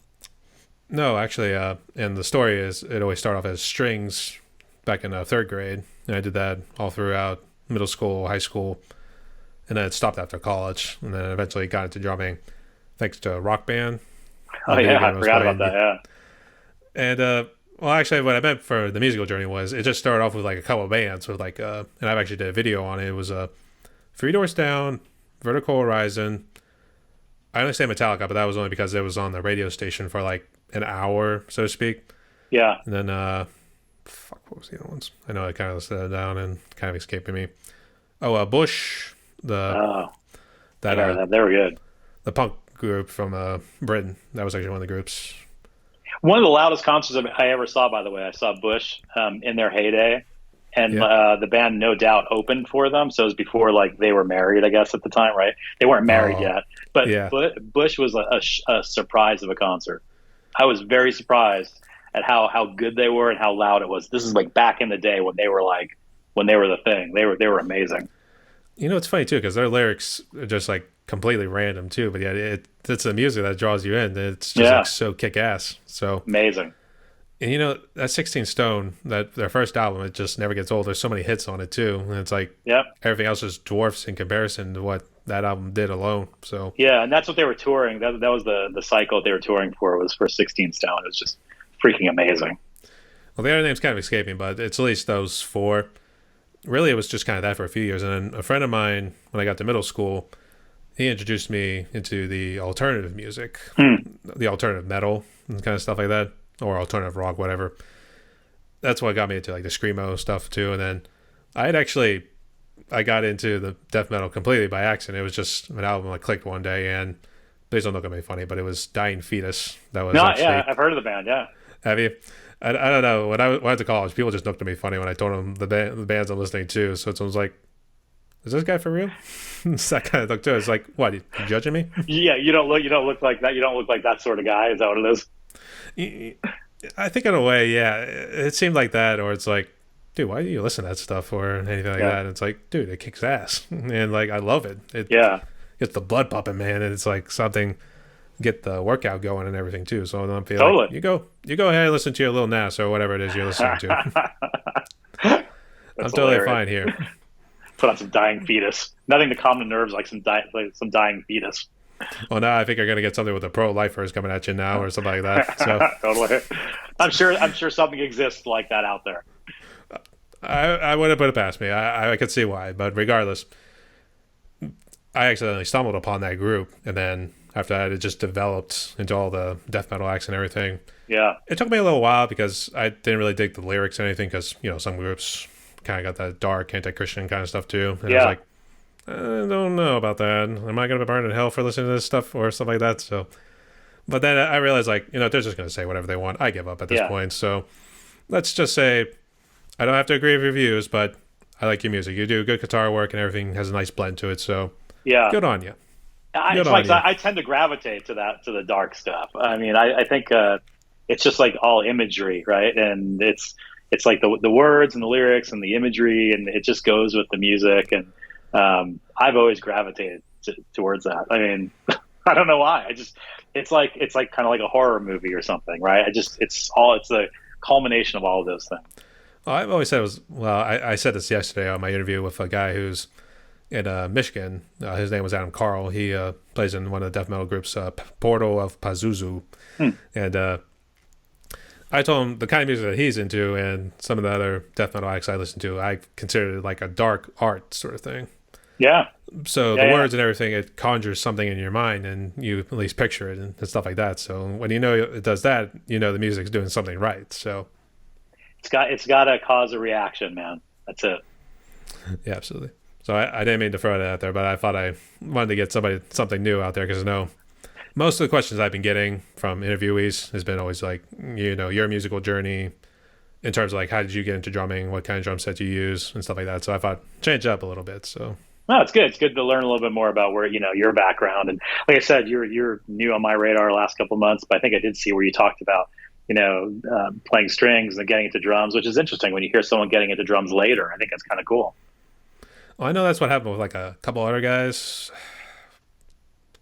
Speaker 2: no, actually, and the story is it always started off as strings back in third grade. And I did that all throughout middle school, high school, and then it stopped after college, and then eventually got into drumming thanks to Rock Band.
Speaker 1: Oh
Speaker 2: The video
Speaker 1: yeah,
Speaker 2: game
Speaker 1: I
Speaker 2: I was
Speaker 1: forgot about
Speaker 2: playing.
Speaker 1: that. Yeah.
Speaker 2: And well, actually, what I meant for the musical journey was it just started off with like a couple of bands with like, and I've actually did a video on it. It was Three Doors Down, Vertical Horizon. I only say Metallica, but that was only because it was on the radio station for like an hour, so to speak.
Speaker 1: Yeah.
Speaker 2: And then, fuck, what was the other ones? I know I kind of listed that down and kind of escaping me. Oh, Bush,
Speaker 1: Oh, I
Speaker 2: that
Speaker 1: remember that. They were good.
Speaker 2: the punk group from Britain. That was actually one of the groups.
Speaker 1: One of the loudest concerts I ever saw, by the way. I saw Bush in their heyday, and
Speaker 2: Yeah.
Speaker 1: the band No Doubt opened for them. So it was before like they were married, I guess, at the time, right? They weren't married
Speaker 2: Oh,
Speaker 1: yet, but
Speaker 2: yeah.
Speaker 1: Bush was a surprise of a concert. I was very surprised at how good they were and how loud it was. This is like back in the day when they were the thing. They were amazing.
Speaker 2: It's funny too because their lyrics are just like completely random too. But yeah, it's the music that draws you in. It's just
Speaker 1: Yeah,
Speaker 2: like so kick ass. So
Speaker 1: amazing.
Speaker 2: and that 16 Stone, that their first album, it just never gets old. There's so many hits on it too, and it's like
Speaker 1: Yep.
Speaker 2: everything else just dwarfs in comparison to what that album did alone. So
Speaker 1: Yeah, and that's what they were touring. That was the cycle they were touring for, was for 16 Stone. It was just freaking amazing.
Speaker 2: well, the other name's kind of escaping, but it's at least those four. Really, it was just kind of that for a few years, and then a friend of mine, when I got to middle school, he introduced me into the alternative music,
Speaker 1: Hmm.
Speaker 2: the alternative metal and kind of stuff like that, or alternative rock, whatever. That's what got me into like the screamo stuff too. And then I got into the death metal completely by accident. It was just an album I clicked one day, and please don't look at me funny, but it was Dying Fetus. That was
Speaker 1: No,
Speaker 2: actually.
Speaker 1: yeah, I've heard of the band. Yeah.
Speaker 2: Have you? I don't know. When I went to college, people just looked at me funny when I told them the bands I'm listening to. So it was like, is this guy for real? It's that kind of look too. It's like, what? You judging me?
Speaker 1: Yeah, you don't look like that. You don't look like that sort of guy. Is that what it is?
Speaker 2: I think in a way, yeah. It seemed like that, or it's like, dude, why do you listen to that stuff or anything like
Speaker 1: Yeah.
Speaker 2: that? And it's like, dude, it kicks ass, and like I love it. It
Speaker 1: Yeah.
Speaker 2: gets the blood pumping, man, and it's like something get the workout going and everything too. So I don't feel like
Speaker 1: Totally.
Speaker 2: you go ahead and listen to your Lil Nas or whatever it is you're listening to. I'm
Speaker 1: That's
Speaker 2: totally
Speaker 1: hilarious.
Speaker 2: fine here.
Speaker 1: Put on some dying fetus. Nothing to calm the nerves like some dying fetus.
Speaker 2: Well, now I think you're gonna get something with the pro lifers coming at you now or something like that. So
Speaker 1: Totally. I'm sure something exists like that out there.
Speaker 2: I wouldn't put it past me. I could see why, but regardless, I accidentally stumbled upon that group, and then after that, it just developed into all the death metal acts and everything.
Speaker 1: Yeah.
Speaker 2: It took me a little while because I didn't really dig the lyrics or anything because some groups kind of got that dark anti-Christian kind of stuff too, and I was
Speaker 1: Yeah.
Speaker 2: like, I don't know about that. Am I going to be burned in hell for listening to this stuff or something like that? So, but then I realized like they're just going to say whatever they want. I give up at this
Speaker 1: Yeah.
Speaker 2: point. So let's just say I don't have to agree with your views, but I like your music. You do good guitar work and everything has a nice blend to it. So
Speaker 1: Yeah.
Speaker 2: good on you. Good
Speaker 1: It's
Speaker 2: on
Speaker 1: like
Speaker 2: you.
Speaker 1: I tend to gravitate to the dark stuff. I mean, I think it's just like all imagery, right? And it's like the words and the lyrics and the imagery, and it just goes with the music. And I've always gravitated towards that. I mean, I don't know why. It's like kind of like a horror movie or something, right? It's a culmination of all of those things.
Speaker 2: Well, I've always said it was, well, I said this yesterday on my interview with a guy who's in Michigan. His name was Adam Carl. He plays in one of the death metal groups, Portal of Pazuzu.
Speaker 1: Hmm.
Speaker 2: And I told him the kind of music that he's into and some of the other death metal acts I listen to, I consider it like a dark art sort of thing.
Speaker 1: Yeah.
Speaker 2: So
Speaker 1: Yeah,
Speaker 2: the
Speaker 1: yeah.
Speaker 2: words and everything, it conjures something in your mind and you at least picture it and stuff like that. So when it does that, the music's doing something right. So
Speaker 1: It's got to cause a reaction, man. That's it.
Speaker 2: yeah, absolutely. So I didn't mean to throw that out there, but I thought I wanted to get something new out there because I know most of the questions I've been getting from interviewees has been always like, your musical journey in terms of like, how did you get into drumming? What kind of drum set you use and stuff like that. So I thought change it up a little bit. So
Speaker 1: No, it's good. It's good to learn a little bit more about where your background, and like I said, you're new on my radar the last couple of months. But I think I did see where you talked about playing strings and getting into drums, which is interesting when you hear someone getting into drums later. I think that's kind of cool.
Speaker 2: well, I know that's what happened with like a couple other guys.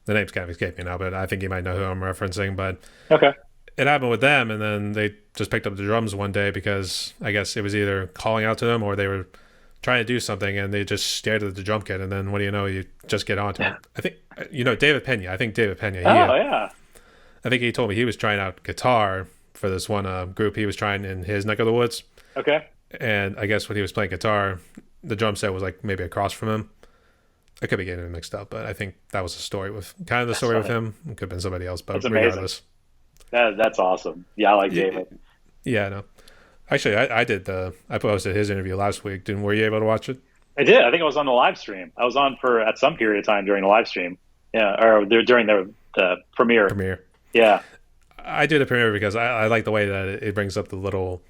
Speaker 2: The names kind of escape me now, but I think you might know who I'm referencing. But
Speaker 1: Okay.
Speaker 2: it happened with them, and then they just picked up the drums one day because I guess it was either calling out to them or they were trying to do something and they just stared at the drum kit, and then what do you know, you just get onto it. I think David Pena. I think David Pena.
Speaker 1: Oh yeah.
Speaker 2: I think he told me he was trying out guitar for this one group he was trying in his neck of the woods,
Speaker 1: Okay.
Speaker 2: and I guess when he was playing guitar, the drum set was like maybe across from him. I could be getting it mixed up, but I think that was the story with
Speaker 1: That's
Speaker 2: story with
Speaker 1: funny.
Speaker 2: him. It could have been somebody else, but
Speaker 1: That's amazing.
Speaker 2: regardless.
Speaker 1: That's awesome. Yeah, I like
Speaker 2: Yeah,
Speaker 1: David.
Speaker 2: yeah, no. Actually, I posted his interview last week. Were you able to watch it?
Speaker 1: I did. I think I was on the live stream. I was on for at some period of time during the live stream. Yeah, or during the premiere.
Speaker 2: Premiere.
Speaker 1: Yeah.
Speaker 2: I do the premiere because I like the way that it brings up the little,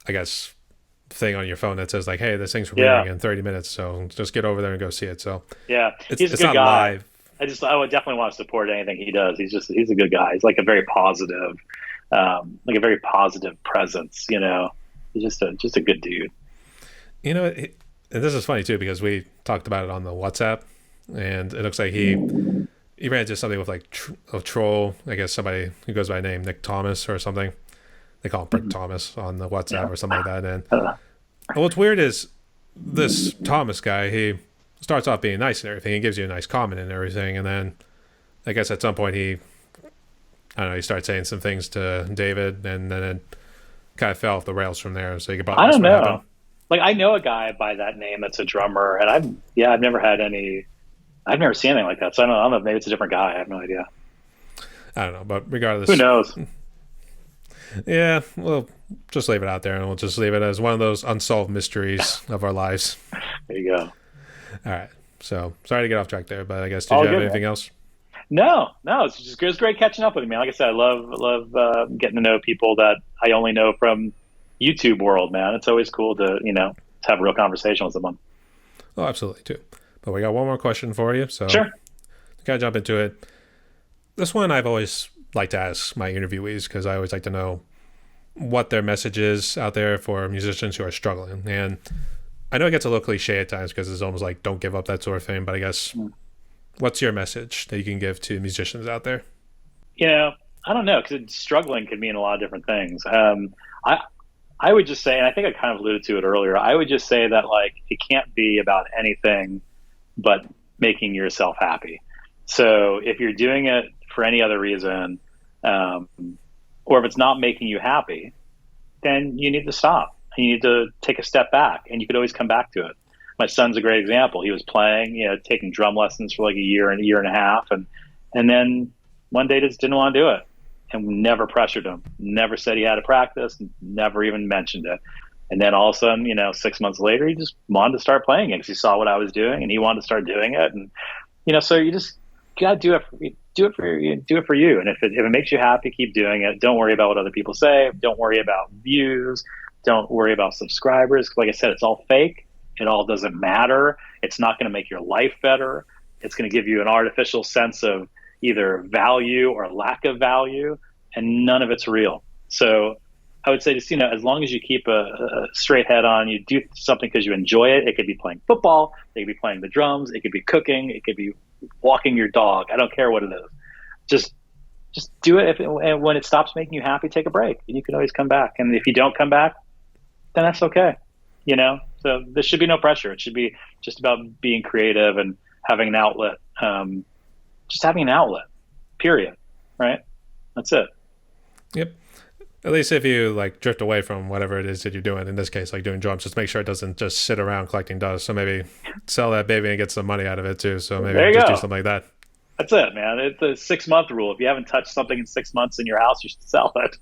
Speaker 2: I guess, thing on your phone that says like, "Hey, this thing's premiering
Speaker 1: Yeah.
Speaker 2: in 30 minutes, so just get over there and go see it." So
Speaker 1: Yeah. He's a
Speaker 2: it's
Speaker 1: good
Speaker 2: not
Speaker 1: guy.
Speaker 2: live.
Speaker 1: I would definitely want to support anything he does. He's a good guy. He's like a very positive, like a very positive presence. He's just a good dude.
Speaker 2: And this is funny too because we talked about it on the WhatsApp, and it looks like he ran into something with like a troll. I guess somebody who goes by the name Nick Thomas or something. They call him Brick Thomas on the WhatsApp
Speaker 1: Yeah.
Speaker 2: or something like that. And
Speaker 1: Uh,
Speaker 2: what's weird is this Thomas guy. He starts off being nice and everything. He gives you a nice comment and everything, and then I guess at some point I don't know, he started saying some things to David, and then it kind of fell off the rails from there. So you could probably
Speaker 1: I
Speaker 2: guess
Speaker 1: don't
Speaker 2: what
Speaker 1: know.
Speaker 2: happened.
Speaker 1: Like I know a guy by that name that's a drummer, and I've never had any. I've never seen anything like that. So I don't know. Maybe it's a different guy. I have no idea.
Speaker 2: I don't know, but regardless,
Speaker 1: Who knows?
Speaker 2: yeah, we'll just leave it out there, and we'll just leave it as one of those unsolved mysteries of our lives.
Speaker 1: There you go.
Speaker 2: All right. So sorry to get off track there, but I guess did
Speaker 1: All
Speaker 2: you have
Speaker 1: good,
Speaker 2: anything else?
Speaker 1: No. It's just it was great catching up with you, man. Like I said, I love getting to know people that I only know from YouTube world, man. It's always cool to to have a real conversation with someone.
Speaker 2: Oh, absolutely too. But we got one more question for you, so
Speaker 1: Sure.
Speaker 2: gotta jump into it. This one I've always liked to ask my interviewees because I always like to know what their message is out there for musicians who are struggling. And I know it gets a little cliche at times because it's almost like don't give up, that sort of thing. But I guess what's your message that you can give to musicians out there?
Speaker 1: you know, I don't know, because struggling could mean a lot of different things. I I would just say, and I think I kind of alluded to it earlier. I would just say that like it can't be about anything but making yourself happy. So if you're doing it for any other reason, um, or if it's not making you happy, then you need to stop. You need to take a step back, and you could always come back to it. My son's a great example. He was playing, taking drum lessons for like a year and a half, and then one day just didn't want to do it, and we never pressured him. Never said he had to practice. Never even mentioned it. And then all of a sudden, 6 months later, he just wanted to start playing it because he saw what I was doing, and he wanted to start doing it. And so you just gotta do it. Do it for you. Do it for you. And if it makes you happy, keep doing it. Don't worry about what other people say. Don't worry about views. Don't worry about subscribers. Like I said, it's all fake. It all doesn't matter. It's not going to make your life better. It's going to give you an artificial sense of either value or lack of value, and none of it's real. So I would say just, as long as you keep a straight head on, you do something because you enjoy it. It could be playing football. It could be playing the drums. It could be cooking. It could be walking your dog. I don't care what it is. Just do it. And when it stops making you happy, take a break. You can always come back. And if you don't come back, then that's okay. So there should be no pressure. It should be just about being creative and having an outlet. Just having an outlet, period. Right? That's it.
Speaker 2: Yep. At least if you like drift away from whatever it is that you're doing, in this case, like doing drums, just make sure it doesn't just sit around collecting dust. So maybe sell that baby and get some money out of it too. So maybe just do something like that.
Speaker 1: That's it, man. It's a 6-month rule. If you haven't touched something in 6 months in your house, you should sell it.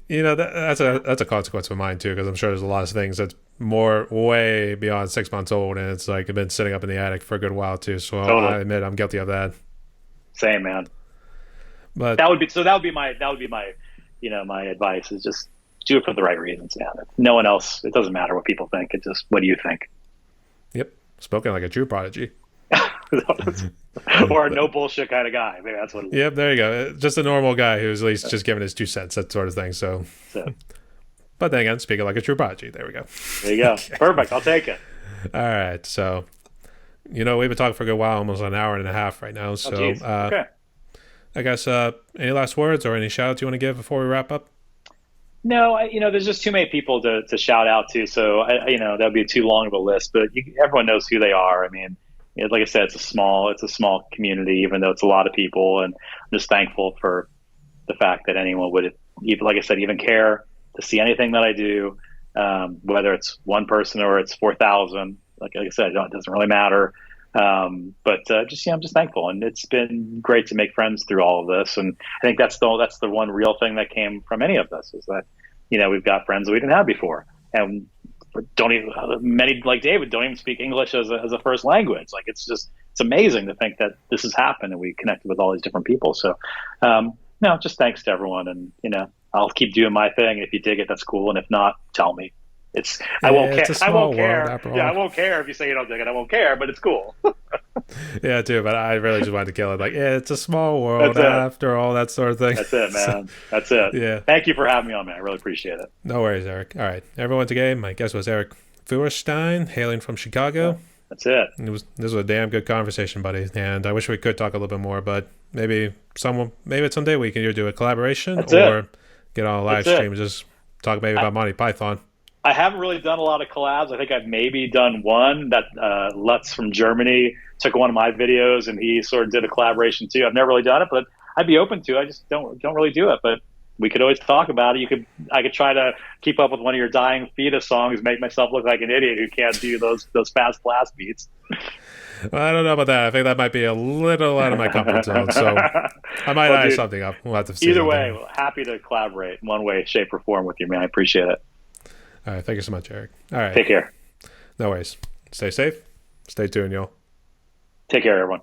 Speaker 2: That's a consequence of mine too, because I'm sure there's a lot of things that's way beyond 6 months old, and it's like been sitting up in the attic for a good while too. So totally. I admit I'm guilty of that.
Speaker 1: Same, man.
Speaker 2: But
Speaker 1: that would be my my advice is just do it for the right reasons, man. No one else. It doesn't matter what people think. It's just what do you think?
Speaker 2: Yep. Spoken like a true prodigy.
Speaker 1: Or a no bullshit kind of guy. Maybe that's what it is.
Speaker 2: Yep, there you go. Just a normal guy who's at least just giving his 2 cents, that sort of thing. So but then again, speaking like a true prodigy. There we go.
Speaker 1: There you go. Okay. Perfect. I'll take it.
Speaker 2: All right. So, we've been talking for a good while, almost an hour and a half right now. So,
Speaker 1: okay.
Speaker 2: I guess any last words or any shout outs you want to give before we wrap up?
Speaker 1: No, there's just too many people to shout out to. So, that would be too long of a list, but everyone knows who they are. I mean, like I said, it's a small community, even though it's a lot of people. And I'm just thankful for the fact that anyone would, even, like I said, even care to see anything that I do, whether it's one person or it's 4,000. Like I said, it doesn't really matter. But I'm just thankful, and it's been great to make friends through all of this. And I think that's the one real thing that came from any of this is that, we've got friends that we didn't have before, and many like David don't even speak English as a first language. Like it's amazing to think that this has happened and we connected with all these different people. So, no, just thanks to everyone, and I'll keep doing my thing. If you dig it, that's cool, and if not, tell me. I won't care. I won't care. Yeah, I won't care if you say you don't dig it. I won't care, but it's cool.
Speaker 2: Yeah, too. But I really just wanted to kill it. Like, it's a small world after all, that sort of thing.
Speaker 1: That's it, man. That's it.
Speaker 2: Yeah.
Speaker 1: Thank you for having me on, man. I really appreciate it.
Speaker 2: No worries, Eric. All right, everyone. Today, my guest was Eric Feuerstein, hailing from Chicago.
Speaker 1: That's it.
Speaker 2: This was a damn good conversation, buddy. And I wish we could talk a little bit more, but maybe someday we can either do a collaboration get on a live stream and just talk maybe about Monty Python.
Speaker 1: I haven't really done a lot of collabs. I think I've maybe done one that Lutz from Germany took one of my videos and he sort of did a collaboration too. I've never really done it, but I'd be open to. I just don't really do it. But we could always talk about it. I could try to keep up with one of your Dying Fetus songs, make myself look like an idiot who can't do those fast blast beats.
Speaker 2: Well, I don't know about that. I think that might be a little out of my comfort zone. So I might eye something up. We'll have to see.
Speaker 1: Either way, happy to collaborate in one way, shape, or form with you, man. I appreciate it.
Speaker 2: All right. Thank you so much, Eric. All right.
Speaker 1: Take care.
Speaker 2: No worries. Stay safe. Stay tuned, y'all.
Speaker 1: Take care, everyone.